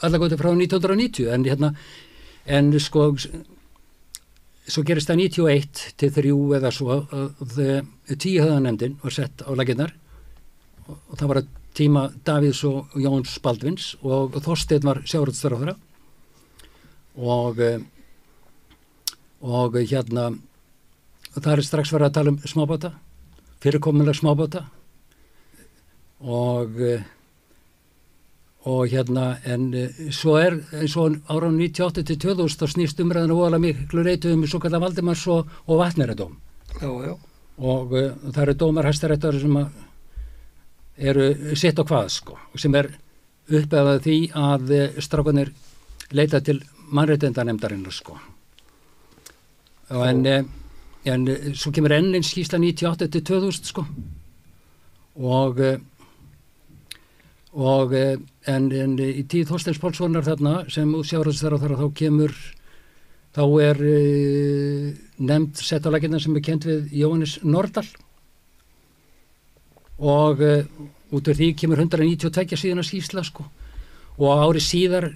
Speaker 3: allar gotum frá 1990 en sko svo gerist það 91 til 3 eða svo þegar 10 höfðanefndin var sett á laginnar og það var að tíma Davíðs og Jóns Baldvins og Þorsteinn var sjávarútvegsráðherra og það er strax verið að tala smábáta, fyrirkomulega smábáta og en svo eins og ára 98 til 2000 þá snýst umræðan og voðalega miklu reitu svo kallar Valdimars og Vatnaræðadóm.
Speaker 1: Já.
Speaker 3: Og það eru dómar Hæstaréttar sem eru sitt og hvað sko, sem uppefað því að strákanir leita til mannréttindanefndarinnar sko. En svo kemur enn eins skýrsla 98 til 2000 sko en í tíð Þorsteins Pálssonar þarna sem sjávarútvegsráðherra þá er nefnd sett á laginnar sem kennt við Jóhannes Nordal og út af því kemur 192 síðan að skýrsla sko og ári síðar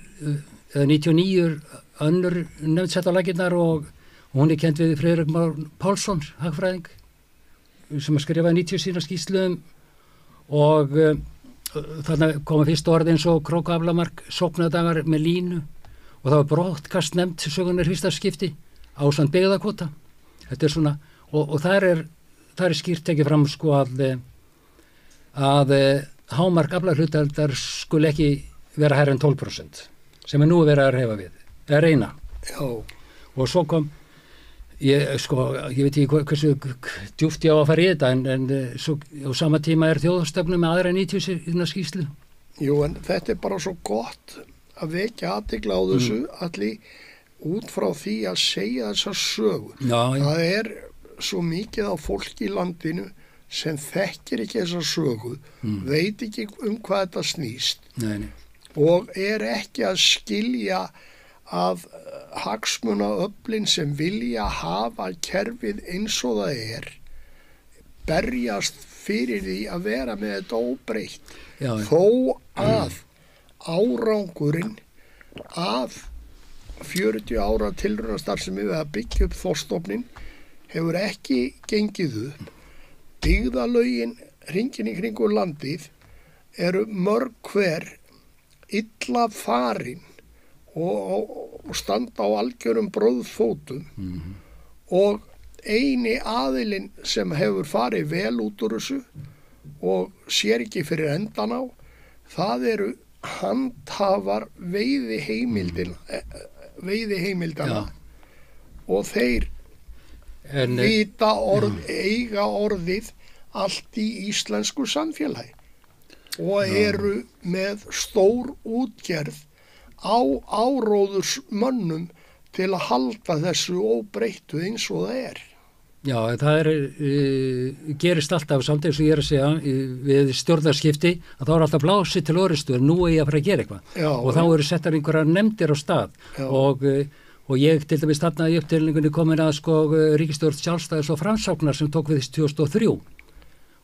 Speaker 3: 99 önnur nefnd sett á laginnar og hún kennt við Friðrik Már Pálsson hagfræðing sem að skrifaði 90 síðan skýrslu og þannig koma fyrst orðið eins og krókaflamark sóknadagar með línu og það var brottkast nefnt sögunar fyrsta skipti ásamt byggðakvóta. Þetta svona og þar er skýrt tekið fram sko að hámark aflahlutdeildar skuli ekki vera hærra en 12% sem nú verið að reyfa við, eða reyna.
Speaker 1: Já.
Speaker 3: Og svo kom, ég veit ekki hversu djúpt ég á að fara í þetta, en svo á sama tíma þjóðstefnu með aðra 90 skýrslu.
Speaker 1: Jú, en þetta bara svo gott að vekja athygli á þessu allir út frá því að segja þessa sögu.
Speaker 3: Já.
Speaker 1: Það svo mikið á fólki í landinu sem þekkir ekki þessa sögu, veit ekki hvað þetta snýst.
Speaker 3: Nei.
Speaker 1: Og ekki að skilja að hagsmunaöflin sem vilja hafa kerfið eins og það berjast fyrir því að vera með þetta óbreytt.
Speaker 3: Já.
Speaker 1: Þó að árangurinn af 40 ára tilraunastarfsemi við að byggja upp þorskstofninn hefur ekki gengið upp. Byggðalögin hringinn í kringum landið eru mörg hver illa farin og standa á algjörum brauðfótum og eini aðilinn sem hefur farið vel út úr þessu og sér ekki fyrir endan á, það eru handhafar veiðiheimildana og þeir vita eiga orðið allt í íslensku samfélagi og eru með stór útgerð á áróðursmönnum til að halda þessu óbreyttu eins og það
Speaker 3: Já, það gerist alltaf samtidig sem ég að segja við stjórnarskipti að þá alltaf blásið til orustu en nú ég að fara að gera eitthvað. Já, og þá eru settar einhverjar nefndir á stað og ég til dæmis þarna í upptilningunni komin að ríkisstjórn Sjálfstæðis og Framsóknar sem tók við 2003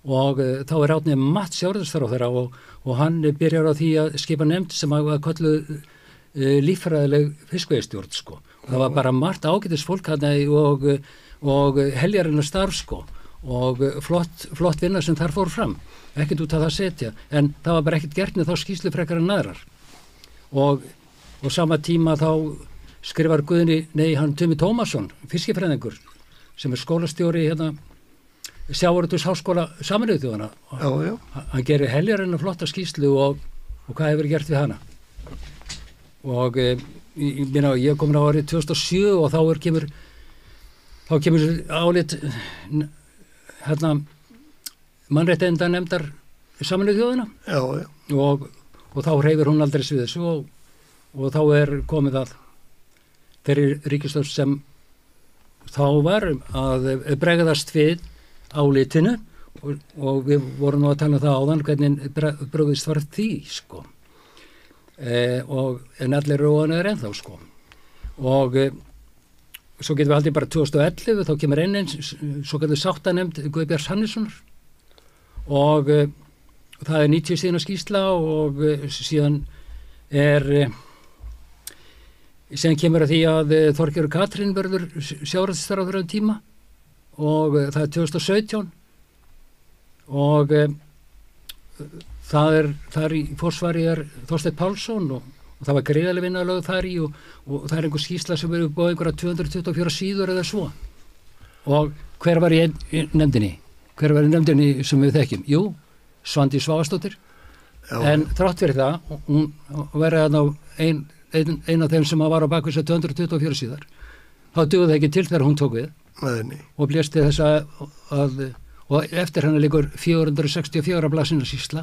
Speaker 3: og þá Árni Mats sjávarútvegsráðherra og hann byrjar á því að skipa nefnd sem að kölluð líffræðileg fiskveiðistjórn og það var bara margt ágætis fólk og heljarinnar starf og flott vinna sem þar fór fram, ekkert út að það setja en það var bara ekkert gert með þá skýrslu frekar en aðrar og sama tíma þá skrifar hann Tumi Tómasson fiskifræðingur sem skólastjóri sjávarútvegsháskóla Sameinuðu þjóðanna hann gerir heljarinnar flotta skýrslu og hvað hefur gert við hana og ég komin á árið 2007 og þá kemur álit mannréttindanefndar Sameinuðu þjóðanna og þá hreyfir hún aldrei við þessu og þá komið að þeirri ríkisstjórn sem þá var að bregðast við álitinu og við vorum nú að tala um það áðan hvernig brugðist var því en allir róanir ennþá og svo getum við haldið bara 2011 þá kemur einn svo getur sáttanemnd Guðbjörns Hannessonar og það 90 síðan skýrsla og síðan kemur að því að Þorgerður Katrín verður sjávarútvegsráðherra tíma og það 2017 og þar í forsvari Þorsteinn Pálsson og það var greiðaleg vinna lögð þar í og það einhver skýrsla sem verið búið einhverja 224 síður eða svo og hver var í nefndinni sem við þekkjum? Jú, Svandís Svavarsdóttir en þrátt fyrir það hún verið að ein af þeim sem var á bakvið þessar 224 síðar þá dugði það ekki til þegar hún tók við og blésti þess og eftir hennar liggur 464 blaðsina skýrsla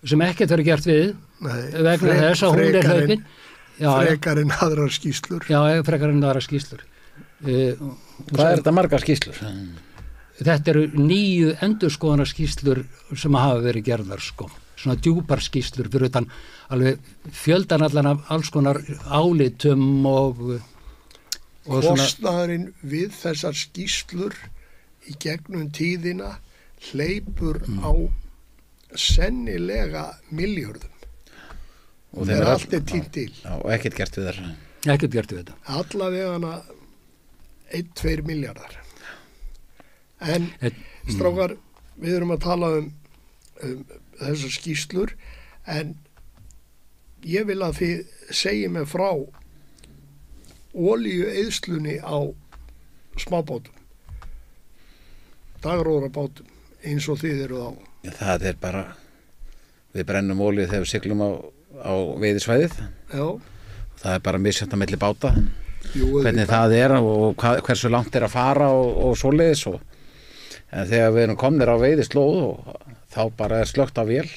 Speaker 3: sem ekkert verið gert við vegna þess að hún hlaupin
Speaker 1: frekar en aðrar skýrslur
Speaker 3: frekar en aðrar skýrslur
Speaker 2: Hvað þetta margar skýrslur?
Speaker 3: Þetta eru 9 endurskoðanar skýrslur sem hafa verið gerðar svona djúpar skýrslur fyrir utan alveg fjöldan allan af alls konar álitum og
Speaker 1: kostnaðurinn við þessar skýrslur í gegnum tíðina hleypur á sennilega milljörðum
Speaker 2: og
Speaker 1: þegar allt tínt til
Speaker 2: og ekkert gert við
Speaker 3: þetta
Speaker 1: allavega 1-2 miljardar en strákar við erum að tala um þessar skýrslur en ég vil að þið segja mig frá olíueyðslunni á smábátum dagróðrabátum eins og þið eru á
Speaker 2: Það bara við brennum olíu þegar við siglum á á veiðisvæðið.
Speaker 1: Já.
Speaker 2: Það bara misjætt á milli báta.
Speaker 1: Jú,
Speaker 2: hvernig það og hversu langt að fara og svoleiðis en þegar við erum komnir á veiðislóð og þá bara slökkt á vél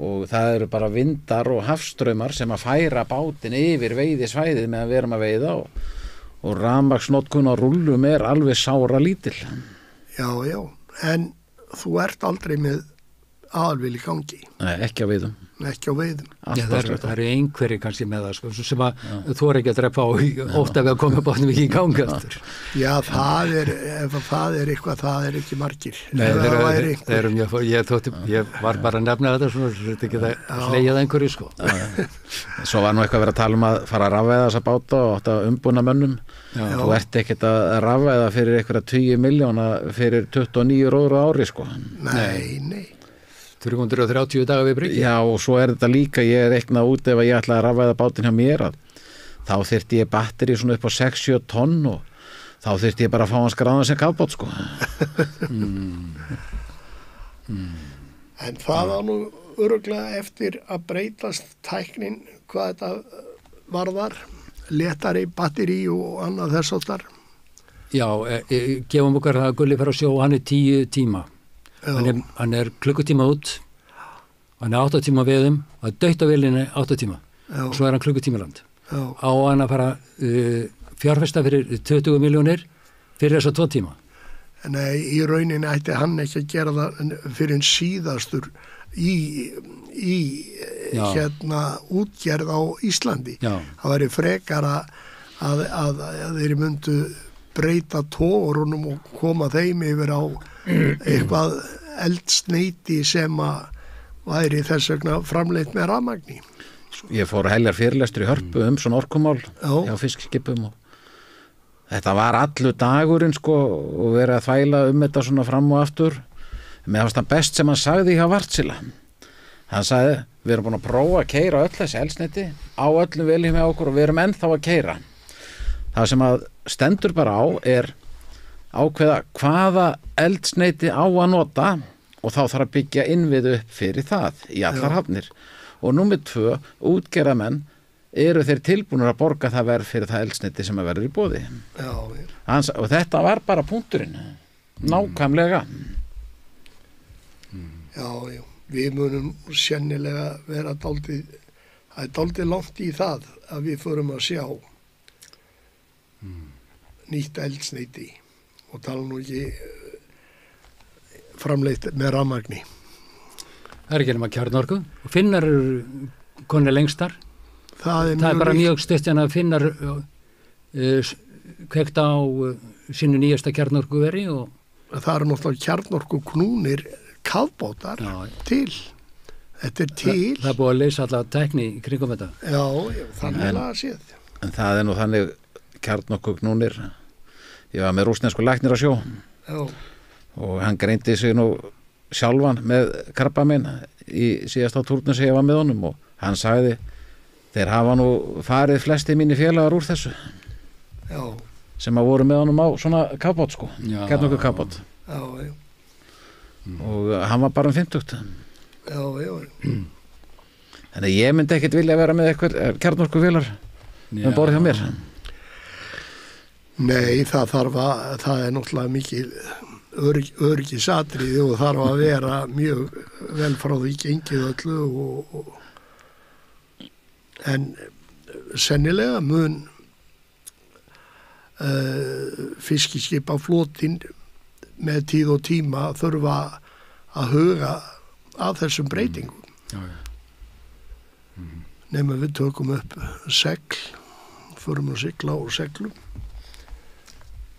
Speaker 2: og það eru bara vindar og hafstraumar sem að færa bátinn yfir veiðisvæðið meðan við erum að veiða og rafmagnsnotkun á rúllum alveg sára lítil.
Speaker 1: Já, en þú ert aldrei með aðalvél í gangi.
Speaker 2: Nei, ekki á veiðum.
Speaker 1: Ekki á veiðum.
Speaker 3: Það eru einhverjir kannski með það sko, sem að þú ekki að drepa á ótt að við að koma bátnum ekki í gangi aftur.
Speaker 1: Já, ef það er eitthvað, það er ekki margir.
Speaker 3: Nei, ég var bara að nefna þetta svona, þetta ekki að hleyja einhverju sko.
Speaker 2: Svo var nú eitthvað verið að tala að fara að rafvæða þessa báta og átt að umbúna mönnum. Þú ert ekkert að rafvæða fyrir einhverja 20 miljóna fyrir 29 róður á ári sko.
Speaker 1: Nei.
Speaker 3: 330 daga við bryggju.
Speaker 2: Já, og svo þetta líka, ég reiknað út ef ég ætlaði að rafvæða bátinn hjá mér þá þyrfti ég batteri svona upp á 6-7 tonn og þá þyrfti ég bara að fá hann skráðan sem kafbát sko.
Speaker 1: En það á nú örugglega eftir að breytast tæknin hvað þetta varðar, letari batteri og annað þess áttar.
Speaker 3: Já, gefum okkar það að Gulli fer að sjó, hann 10 tíma. Hann er klukkutíma út, hann 8 tíma veðum, það döytt á vélinni 8 tíma. Og svo hann klukkutíma land. Á hann að fara fjárfesta fyrir 20 miljónir fyrir þessa 2 tíma.
Speaker 1: Nei, í rauninni ætti hann ekki að gera það fyrir en síðastur í útgerð á Íslandi.
Speaker 3: Já.
Speaker 1: Það væri frekar að þeir myndu breyta tórunum og koma þeim yfir á eitthvað eldsneyti sem að væri þess vegna framleitt með rafmagni.
Speaker 2: Ég fór heljar fyrirlestur í Hörpu svona orkumál hjá fiskskipum og þetta var allur dagurinn sko og verið að þvæla þetta svona fram og aftur. Mér fannst það best sem hann sagði hjá Wärtsilä. Hann sagði, við erum búin að prófa að keyra öll þessi eldsneyti á öllum veljum með okkur og við erum ennþá að keyra. Það sem að stendur bara á ákveða hvaða eldsneyti á að nota og þá þarf að byggja innviðu upp fyrir það í allar hafnir. Og númer 2, útgerðarmenn eru þeir tilbúnir að borga það verð fyrir það eldsneyti sem að verður í boði. Og þetta var bara punkturinn, nákvæmlega.
Speaker 1: Já, við munum sennilega vera dálítið langt í það að við förum að sjá nýtt eldsneyti og tala nú ekki framleitt með rafmagni.
Speaker 3: Það er ekki nema kjarnorku og Finnar eru konir lengstar.
Speaker 1: Það er
Speaker 3: bara mjög stutt en að Finnar kveikt á sínu nýjasta kjarnorkuveri og
Speaker 1: það eru náttúrulega kjarnorku knúnir kafbátar til. Þetta er til.
Speaker 3: Það er búið að leysa alla tekni í kringum þetta.
Speaker 1: Já, þannig að séð.
Speaker 2: En það er nú þannig kjarnorku knúnir. Ég var með rússnesku læknir á sjó.
Speaker 1: Já.
Speaker 2: Og hann greindi sig nú sjálfan með krabbamein í síðasta túrnum sem ég var með honum og hann sagði þeir hafa nú farið flesti mínir félagar úr þessu.
Speaker 1: Já.
Speaker 2: Sem að voru með honum á svona kafbát sko. Kjarnorku kafbát.
Speaker 1: Já.
Speaker 2: Og hann var bara 50.
Speaker 1: Já.
Speaker 2: Þannig að ég myndi ekkert vilja vera með eitthvað kjarnorku félar með borð hjá mér.
Speaker 1: Nei, það er náttúrulega mikið öryggisatriði og þarf að vera mjög vel frá því gengið öllu en sennilega mun fiskiskipaflotinn með tíð og tíma þurfa að huga að þessum breytingum. Nema við tökum upp segl, förum að sigla og seglum.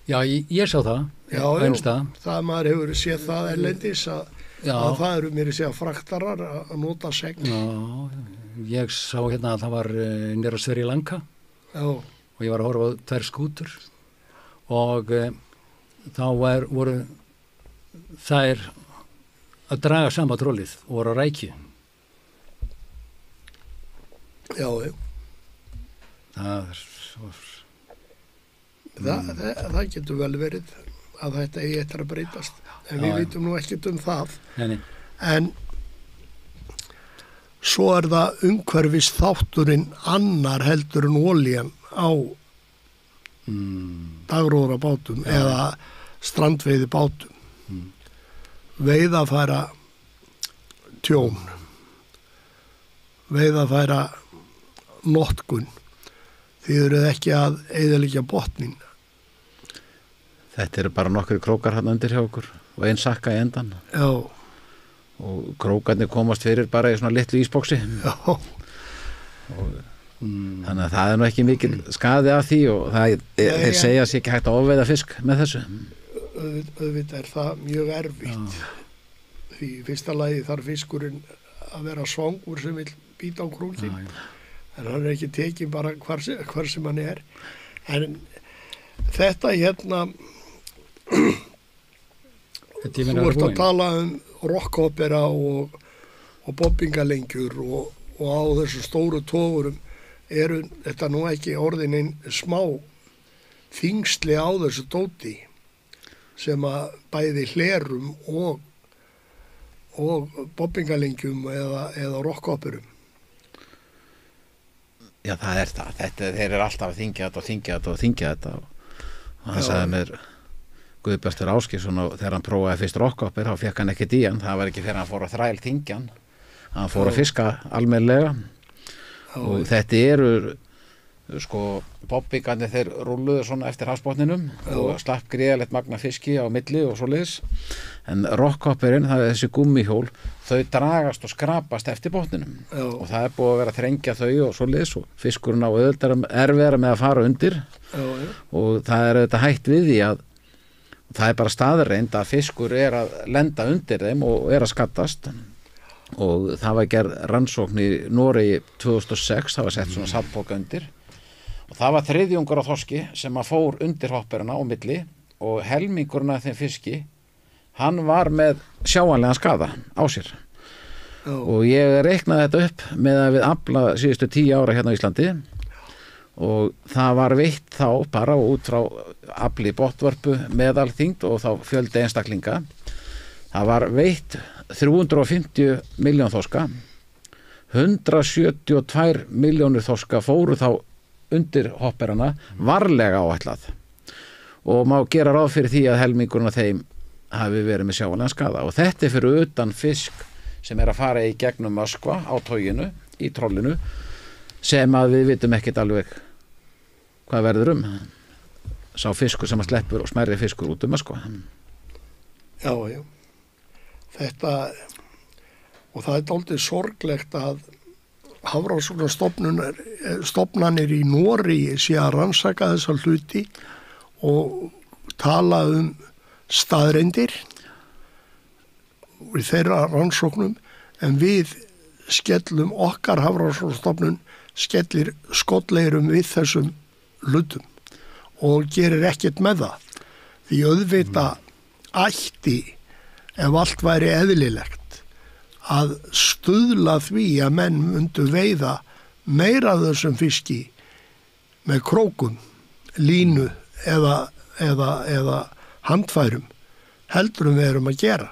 Speaker 3: Já, ég sá það.
Speaker 1: Það maður hefur séð það erlendis að það eru mér að segja fraktarar að nota segl.
Speaker 3: Já, ég sá hérna að það var nýra Sri Lanka og ég var að horfa á 2 skútur og þá voru þær að draga sama trollið og voru á rækju.
Speaker 1: Já. Það getur vel verið að þetta eigi eftir að breytast en við vitum nú ekkert um það.
Speaker 3: Nei.
Speaker 1: En svo það umhverfis þátturinn annar heldur en olían á dagróðra bátum eða strandveiði bátum. Veiðafæra tjón, veiðafæra notkun, þið eruð ekki að eyðileggja botnin.
Speaker 2: Þetta eru bara nokkri krókar hann undir hjá okkur og ein sakka í endan.
Speaker 1: Já.
Speaker 2: Og krókarnir komast fyrir bara í svona litlu ísboksi.
Speaker 1: Já.
Speaker 2: Þannig að það er nú ekki mikil skaði af því og þeir segja sér ekki hægt að ofveiða fisk með þessu.
Speaker 1: Auðvitað það mjög erfitt. Því í fyrsta lagi þarf fiskurinn að vera svangur sem vill býta á krókin. En hann ekki tekinn bara hvar sem hann er. En þetta þú ert að tala rockopera og bobbingalengjur og á þessu stóru togurum eru þetta nú ekki orðin einn smá þyngsli á þessu dóti sem að bæði hlerum og bobbingalengjum eða rockoperum.
Speaker 2: Já, það er það. Þeir eru alltaf að þyngja þetta og hann sagði mér Guðbjartur Ásgeirsson þegar hann prófaði fyrst rockopera þá fekk hann ekkert í hann, það var ekki fyrir hann fór að þræl þyngjan, hann fór að fiska almennilega og þetta eru sko bobbingarnir þeir rúluðu svona eftir hafsbotninum og slapp gríðalegt magna fiski á milli og svoleiðis, en rockoperinn, það er þessi gummihjól, þau dragast og skrapast eftir botninum og það er búið að vera að þrengja þau og svoleiðis og fiskurinn á erfiðara með að fara undir og það er auðvitað hætt við því að það er bara staðreind að fiskur er að lenda undir þeim og er að skaddast og það var gerð rannsókn í Noregi 2006, það var sett svona sandpoka undir og það var þriðjungur á þorski sem að fór undir hopperina á milli og helmingurinn af þeim fiski hann var með sjáanlegan skaða á sér og ég reiknaði þetta upp með að við afla síðustu 10 ára hérna á Íslandi og það var veitt þá bara út frá afli botnvörpu meðalþyngd og þá fjöldi einstaklinga það var veitt 350 miljón þorska 172 miljónir þorska fóru þá undir hopperana varlega áætlað og má gera ráð fyrir því að helmingurinn af þeim hafi verið með sjáanlegan skaða og þetta er fyrir utan fisk sem er að fara í gegnum Moskva á toginu, í trollinu sem að við vitum ekkert alveg hvað verður sá fiskur sem að sleppur og smærri fiskur út Moskva.
Speaker 1: Já, þetta og það er dálítið sorglegt að Hafrannsóknastofnanir í Noregi sé að rannsaka þessa hluti og tala staðreyndir í þeirra rannsóknum en við skellum okkar Hafrannsóknastofnun skellir skolleirum við þessum hlutum og gerir ekkert með það því auðvitað ætti ef allt væri eðlilegt að stuðla því að menn myndu veiða meira af þessum fiski með krókum, línu eða handfærum heldur við erum að gera.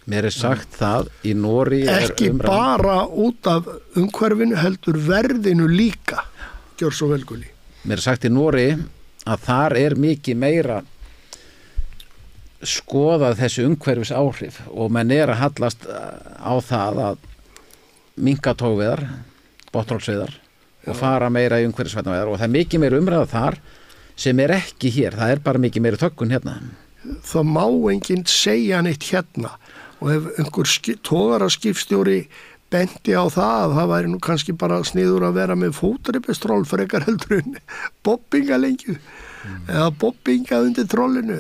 Speaker 2: Mér er sagt það í Noregi
Speaker 1: ekki bara út af umhverfinu heldur verðinu líka. Gjör svo vel, Gulli.
Speaker 2: Mér er sagt í Noregi að þar er mikið meira skoðað þessu umhverfis áhrif og menn er að hallast á það að minnka tógveiðar, botnrólsveiðar og fara meira í umhverfisvænaveiðar og það er mikið meira umræða þar sem er ekki hér, það er bara mikið meira þöggun hérna.
Speaker 1: Það má enginn segja neitt hérna og ef einhver togaraskipstjóri benti á það að það væri nú kannski bara sniður að vera með fótaripestról frekar heldur en bobbingalengju eða bobbinga undir trollinu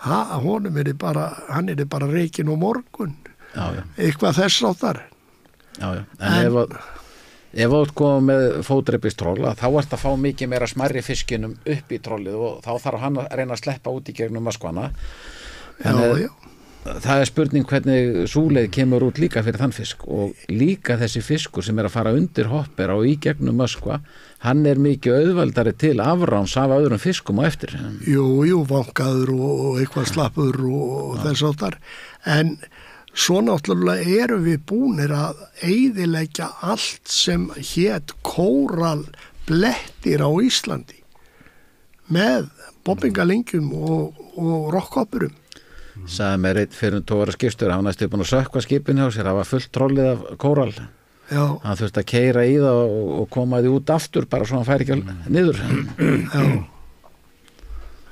Speaker 1: hann er bara reikin og morgun eitthvað þess áttar
Speaker 2: en ef þú komið með fótaripestról þá ert að fá mikið meira smærri fiskinum upp í trollið og þá þarf hann að reyna að sleppa út í gegnum Moskvana það er spurning hvernig súleið kemur út líka fyrir þann fisk og líka þessi fiskur sem er að fara undir hoppera og í gegnum Moskva hann er mikið auðveldari til afráns af öðrum fiskum á eftir.
Speaker 1: Jú, vankaður og eitthvað slappur og þess áttar en svo náttúrulega erum við búnir að eyðileggja allt sem hét kóralblettir á Íslandi með bobbingalengjum og rockhoppurum.
Speaker 2: Sagði mér einn fyrir tóra skipstjóri, hann næstu búin að sökkva skipinu hjá sér, það var fullt trollið af kóral.
Speaker 1: Já.
Speaker 2: Hann þurfti að keyra í það og koma því út aftur bara svo hann færi ekki niður.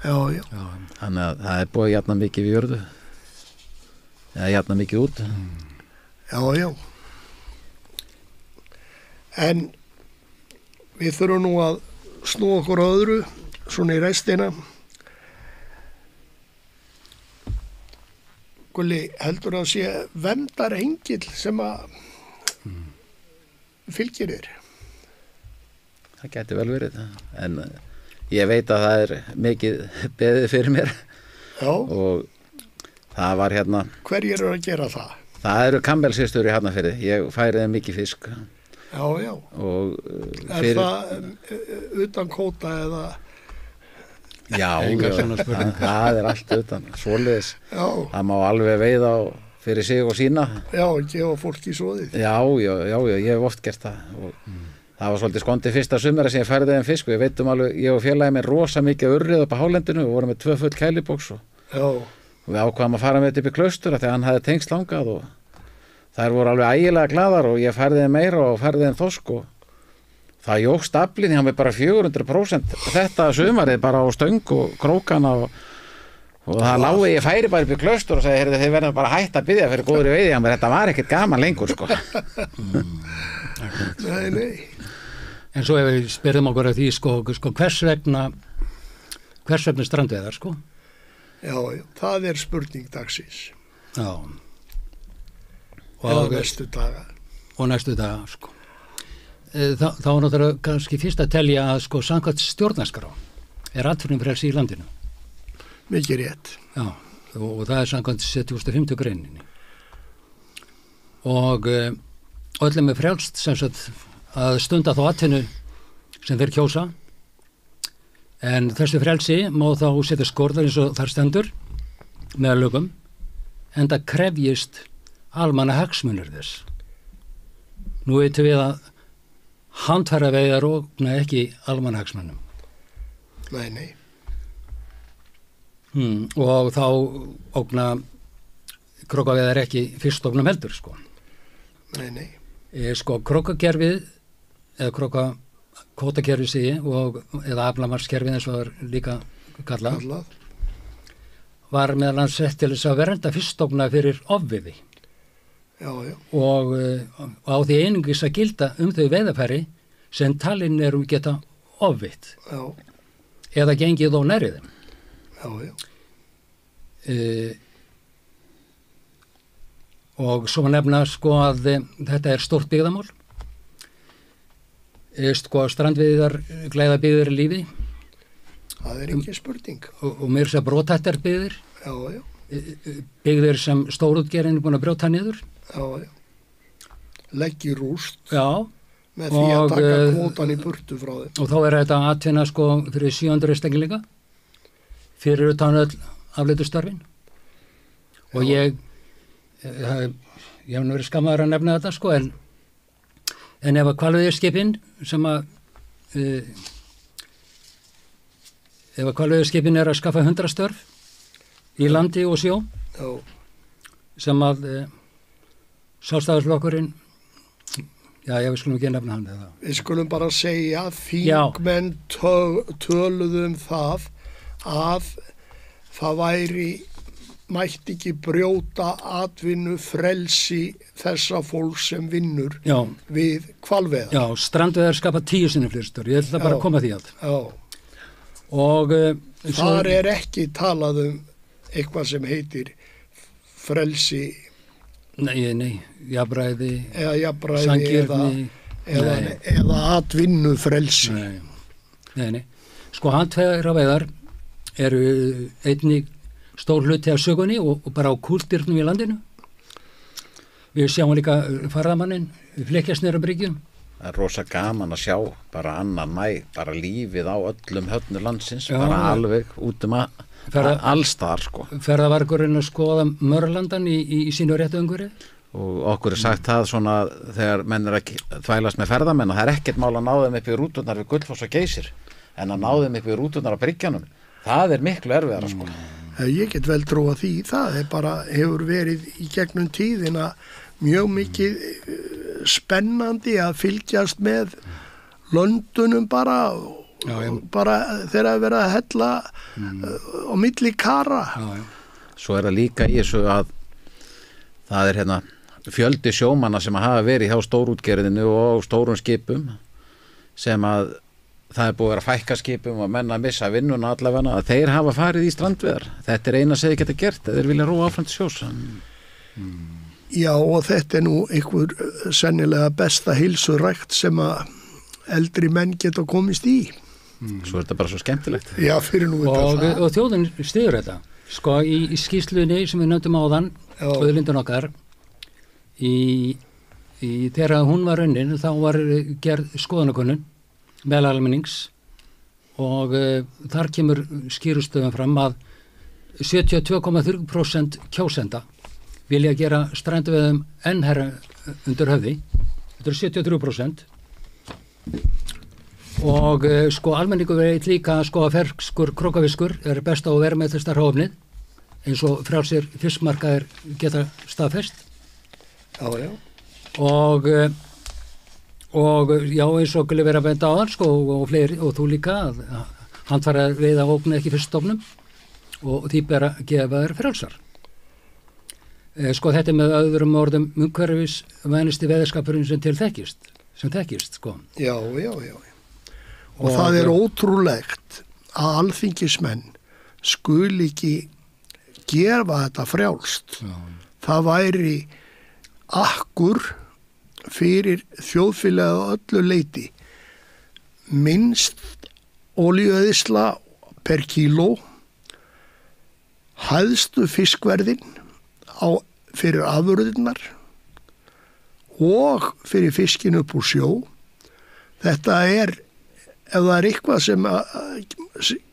Speaker 1: Já.
Speaker 2: Þannig að það er búið jafna mikið við jörðu. Eða jafna mikið út.
Speaker 1: Já. En við þurfum nú að snúa okkur á öðru, svona í restina. Gulli, heldur að sé verndar engill sem að fylgir þér?
Speaker 2: Það gæti vel verið, en ég veit að það er mikið beðið fyrir mér.
Speaker 1: Já.
Speaker 2: Og það var hérna...
Speaker 1: Hverjir eru að gera það?
Speaker 2: Það eru Campbell-systur í Hafnarfirði, ég færi þeim mikið fisk.
Speaker 1: Já.
Speaker 2: Og
Speaker 1: er það utan kvóta eða...
Speaker 2: Já, það er allt utan, svoleiðis.
Speaker 1: Já.
Speaker 2: Það má alveg veiða fyrir sig og sína.
Speaker 1: Já, gefa fólki svoðið.
Speaker 2: Já, ég hef oft gert það. Og það var svolítið skondið fyrsta sumara sem ég færði þeim fisk og ég veit alveg, ég og félagi með rosa mikið urrið upp á hálendinu og vorum með 2 full kælibóks og við ákvaðum að fara með þetta upp í Klaustur þegar hann hafði tengst langað og þær voru alveg ægilega glaðar og ég færði þeim meira og færði þeim þorsk og það jókst aflinn hjá mig bara 400% þetta sumarið bara á stöng og krókana og það lági ég færi bara upp í Klaustur og segi, heyrðu þið verðum bara hætt að biðja fyrir góðri veiði, en þetta var ekkert gaman lengur sko.
Speaker 1: Nei.
Speaker 3: En svo ef við spyrðum okkur að því sko hvers vegna strandveiðar sko?
Speaker 1: Já, það er spurning dagsins.
Speaker 3: Já.
Speaker 1: Og næstu daga.
Speaker 3: Og næstu daga sko. Þá er náttúrulega kannski fyrst að telja að sko samkvæmt stjórnarskrá er atvinnufrelsi í landinu.
Speaker 1: Mikið rétt.
Speaker 3: Já, og það er samkvæmt 75. greininni. Og öllum er frjálst sem sagt að stunda þá atvinnu sem þeir kjósa, en þessu frelsi má þá setja skorður eins og þar stendur með lögum, en það krefjist almannahagsmunir þess. Nú veitum við að handfæraveiðar ógna ekki almannahagsmunum.
Speaker 1: Nei.
Speaker 3: Og þá ógna krókaveiðar ekki fyrstóknum heldur sko.
Speaker 1: Nei.
Speaker 3: Sko krókakerfið eða kvótakerfið segi eða aflamarkskerfið eins og það er líka kallað var meðal annars sett til þess að vernda fyrstókna fyrir ofveiði.
Speaker 1: Já.
Speaker 3: Og á því einungis að gilda þau veiðarfæri sem talin eru geta ofveitt.
Speaker 1: Já.
Speaker 3: Eða gengið á nærri þeim.
Speaker 1: Já.
Speaker 3: Og svo nefna sko að þetta er stórt byggðamál. Sko strandveiðar glæða byggðir í lífi.
Speaker 1: Það er ekki spurning.
Speaker 3: Og mér sé brothættar byggðir.
Speaker 1: Já.
Speaker 3: Byggðir sem stórútgerðin er búin að brjóta niður.
Speaker 1: Já. Leggi rúst.
Speaker 3: Já.
Speaker 1: Með því að taka kvótan í burtu frá þeim.
Speaker 3: Og þá er þetta atvinna sko fyrir 700 einstaklinga fyrir utan öll afleitustörfin. Og ég hef nú verið skammaður að nefna þetta sko, en ef að hvalveiðiskipin sem að ef að hvalveiðiskipin er að skaffa 100 störf í landi og sjó sem að Sjálfstæðisflokkurinn við skulum ekki nefna hann eða.
Speaker 1: Við skulum bara segja að þingmenn töluðu það að það mætti ekki brjóta atvinnu frelsi þessa fólk sem vinnur við hvalveiðar.
Speaker 3: Já, strandveiðar skapa 10 sinnum fleiri störf, ég ætla bara að koma því að.
Speaker 1: Já.
Speaker 3: Og
Speaker 1: þar er ekki talað eitthvað sem heitir frelsi.
Speaker 3: Nei, jafnræði,
Speaker 1: sanngirni eða atvinnu frelsi.
Speaker 3: Nei. Sko handfæraveiðar eru einnig stór hluti af sögunni og bara á kúltýrnum í landinu. Við sjáum líka farðamanninn, flekkjast niður á bryggjum
Speaker 2: Það er rosa gaman að sjá bara annan mæ, bara lífið á öllum höfnu landsins, bara alveg út allstaðar sko.
Speaker 3: Ferðavargurinn að skoða Mörlandan í sínu réttu umhverfi?
Speaker 2: Og okkur sagt það svona þegar menn að þvælast með ferðamenn að það ekkert mál að ná þeim upp í rúturnar við Gullfoss og Geysir en að ná þeim upp í rúturnar á Bryggjanum, það miklu erfiðara sko.
Speaker 1: Ég get vel trúa því, það bara hefur verið í gegnum tíðina mjög mikið spennandi að fylgjast með löndunum bara þegar að vera að hella á milli kara.
Speaker 2: Svo það líka í þessu að það hérna fjöldi sjómanna sem að hafa verið hjá stórútgerðinu og stórum skipum sem að það búið að vera að fækka skipum og menn að missa vinnuna allavega að þeir hafa farið í strandveðar. Þetta eina sem þeir geta gert, þeir vilja róa áfram til sjós.
Speaker 1: Já, og þetta nú einhver sennilega besta heilsurækt sem að eldri menn geta komist í.
Speaker 2: Svo þetta bara svo skemmtilegt.
Speaker 1: Já, fyrir nú þetta.
Speaker 3: Og þjóðin styður þetta. Sko, í skýrslunni sem við nefndum áðan, auðlindun okkar, þegar hún var unnin, þá var gerð skoðanakönnun meðal almennings og þar kemur skýrustöðum fram að 72,3% kjósenda vilja gera strandveiðum enn herra undir höfði. Þetta er 73%. Og sko almenningur veit líka sko að ferskur krókafiskur er best á að vera með þessar hófnið eins og frjálsir fiskmarkaðir geta staðfest.
Speaker 1: Já.
Speaker 3: Og já, eins og Gulli verið að benda á þann sko og fleiri og þú líka að hann fara að veiða hófnið ekki fiskstofnum og því ber að gefa þær frjálsar. Sko þetta með öðrum orðum umhverfis vænasti veiðskapurinn sem þekkist sko.
Speaker 1: Já. Og það er ótrúlegt að alþingismenn skuli ekki gefa þetta frjálst. Já. Það væri akkur fyrir þjóðfélagið á öllu leyti minnst olíueyðsla per kíló, hæðstu fiskverðin fyrir afurðirnar og fyrir fiskin upp úr sjó. Þetta ef það er eitthvað sem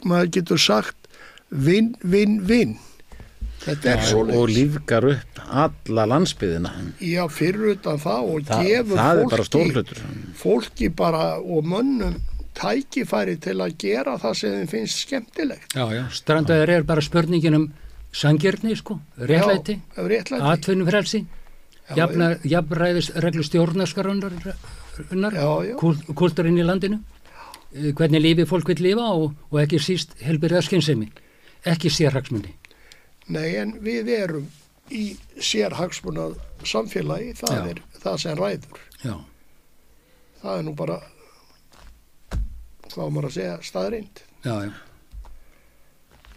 Speaker 1: maður getur sagt vinn. Þetta er svoleiðis. Og
Speaker 2: lífgar upp alla landsbyggðina. Já,
Speaker 1: fyrir utan það og gefur fólki bara og mönnum tækifæri til að gera það sem þeim finnst skemmtilegt.
Speaker 3: Já, strandveiðar bara spurningin sanngirni sko, réttlæti, atvinnufrelsi, jafnræðisreglu stjórnarskrárinnar, kúltúrinn í landinu, hvernig lífi fólk vil lifa og ekki síst heilbrigða skynsemi, ekki sérhagsmuni.
Speaker 1: Nei, en við erum í sérhagsmuna samfélagi, það er það sem ræður. Já. Það nú bara, hvað maður að segja, staðreind.
Speaker 3: Já.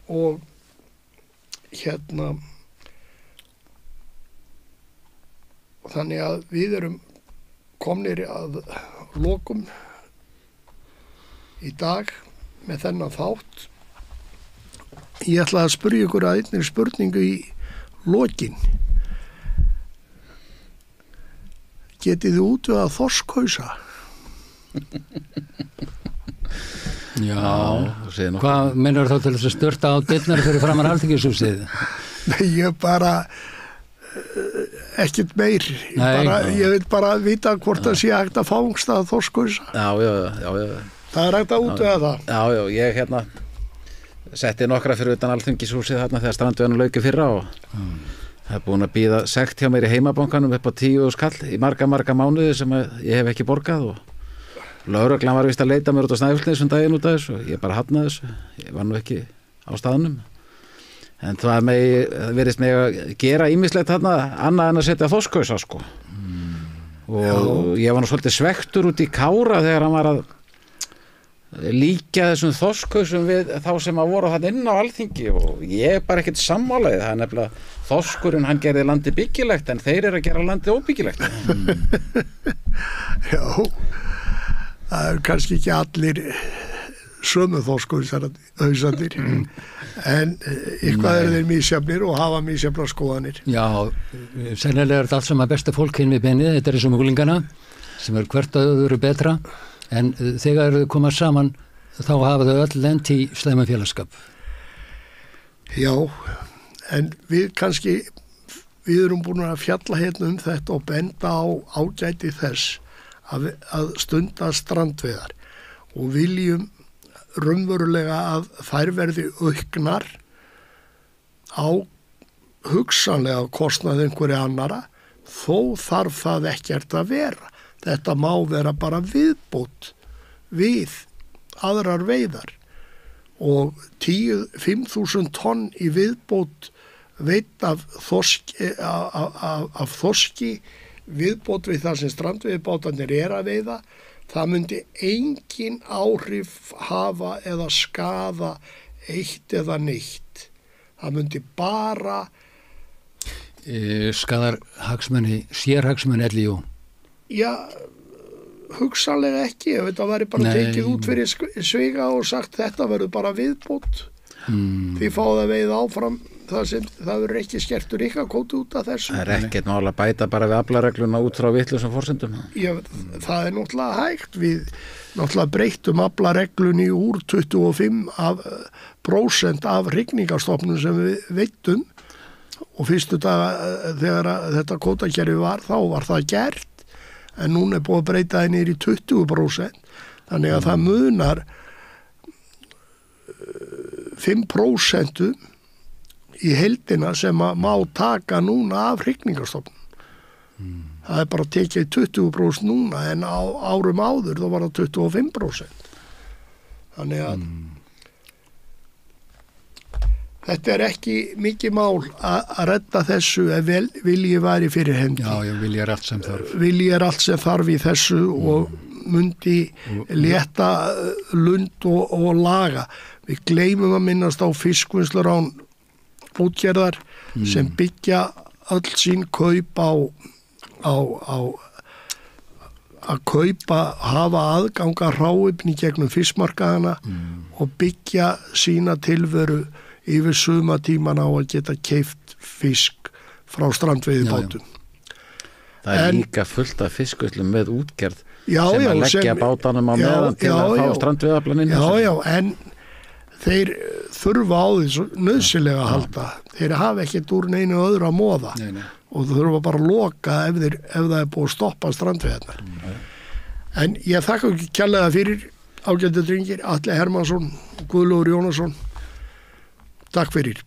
Speaker 1: Og þannig að við erum komnir að lokum í dag með þennan þátt. Ég ætla að spyrja ykkur að einnig spurningu í lokin. Getið þið útvegað þorskhausa?
Speaker 3: Já, hvað mennur þá til þess að störta á dyrnar fyrir framar Alþingishúsið?
Speaker 1: Nei, ég bara ekkert meir. Ég vil bara vita hvort það sé hægt að fángsta þorskhausa.
Speaker 2: Já.
Speaker 1: Það er hægt að útvega það.
Speaker 2: Já, ég setti nokkra fyrir utan Alþingishúsið þarna þegar strandveiðunum lauk í fyrra og það er búin að bíða sekt hjá mér í heimabankanum upp á 10.000 kall í marga mánuði sem ég hef ekki borgað og lögreglan var vist að leita mér út á Snæfellsnes daginn út af þessu og ég bara hafnaði þessu. Ég var nú ekki á staðnum. En það virðist mig að gera ýmislegt þarna annað en að setja þorskhausa sko. Og ég var nú svolítið svektur út í Kára þegar hann var að líka þessum þorskhausum við þá sem að voru þarna inn á Alþingi og ég bara ekkert sammálaði. Það er nefnilega þorskurinn, hann gerði landi byggilegt en þeir eru að gera landi óbyggilegt.
Speaker 1: Já, það er kannski ekki allir sömu þorskhausarnir en eitthvað eru þeir misjafnir og hafa misjafnar skoðanir.
Speaker 3: Já, sennilega er þetta allt sem að besta fólk hinn við beinið, þetta er þessum úlingana sem er hvert að öðru betra, en þegar þau koma saman þá hafa þau öll lent í slæma félagskap.
Speaker 1: Já, en við erum búin að fjalla hérna þetta og benda á ágæti þess að stunda strandveiðar og viljum raunverulega að þær verði auknar á hugsanlega kostnað einhverja annara, þó þarf það ekkert að vera. Þetta má vera bara viðbót við aðrar veiðar og 5.000 tonn í viðbót veitt af þorski viðbót við það sem strandveiðibátarnir að veiða, það myndi engin áhrif hafa eða skaða eitt eða neitt. Það myndi bara
Speaker 3: skadar hagsmunni, sérhagsmunni LIU?
Speaker 1: Já, hugsanlega ekki, ef þetta væri bara tekið út fyrir sviga og sagt þetta verður bara viðbót. Því fáið að veið áfram það verður ekki skertur ykkar kóti út af þessu.
Speaker 2: Það ekkert mál að bæta bara við aflaregluna út frá vitlausum forsendum.
Speaker 1: Já, það náttúrulega hægt. Við náttúrulega breyttum aflareglunni úr 25% af hrygningarstofnum sem við veittum og fyrstu daga þegar þetta kvótakerfi var, þá var það gert, en núna er búið að breyta það niður í 20%, þannig að það munar 5% í heildina sem að má taka núna af hrygningarstofnum. Það er bara tekið 20% núna, en á árum áður þá var það 25%. Þannig að þetta er ekki mikið mál að redda þessu ef vilji væri fyrir hendi.
Speaker 3: Já, vilji allt sem þarf.
Speaker 1: Vilji allt sem þarf í þessu og mundi létta lund og laga. Við gleymum að minnast á fiskvinnslur án útgerðar sem byggja öll sín kaup á að kaupa, hafa aðganga hráefni gegnum fiskmarkaðana og byggja sína tilveru yfir sumatíman á að geta keypt fisk frá strandveiðibátum.
Speaker 2: Það er líka fullt af fiskvinnslum með útgerð
Speaker 1: sem
Speaker 2: að leggja bátanum á meðan til að fá strandveiðaflann inn.
Speaker 1: Já, en þeir þurfa á því nauðsynlega að halda. Þeir hafa ekkert úr neinu öðru að móða og þurfa bara að loka ef það er búið að stoppa strandveiðarnar. En ég þakka ekki kærlega fyrir ágætu drengir, Atli Hermannsson, Guðlaugur Jónasson. Takk fyrir.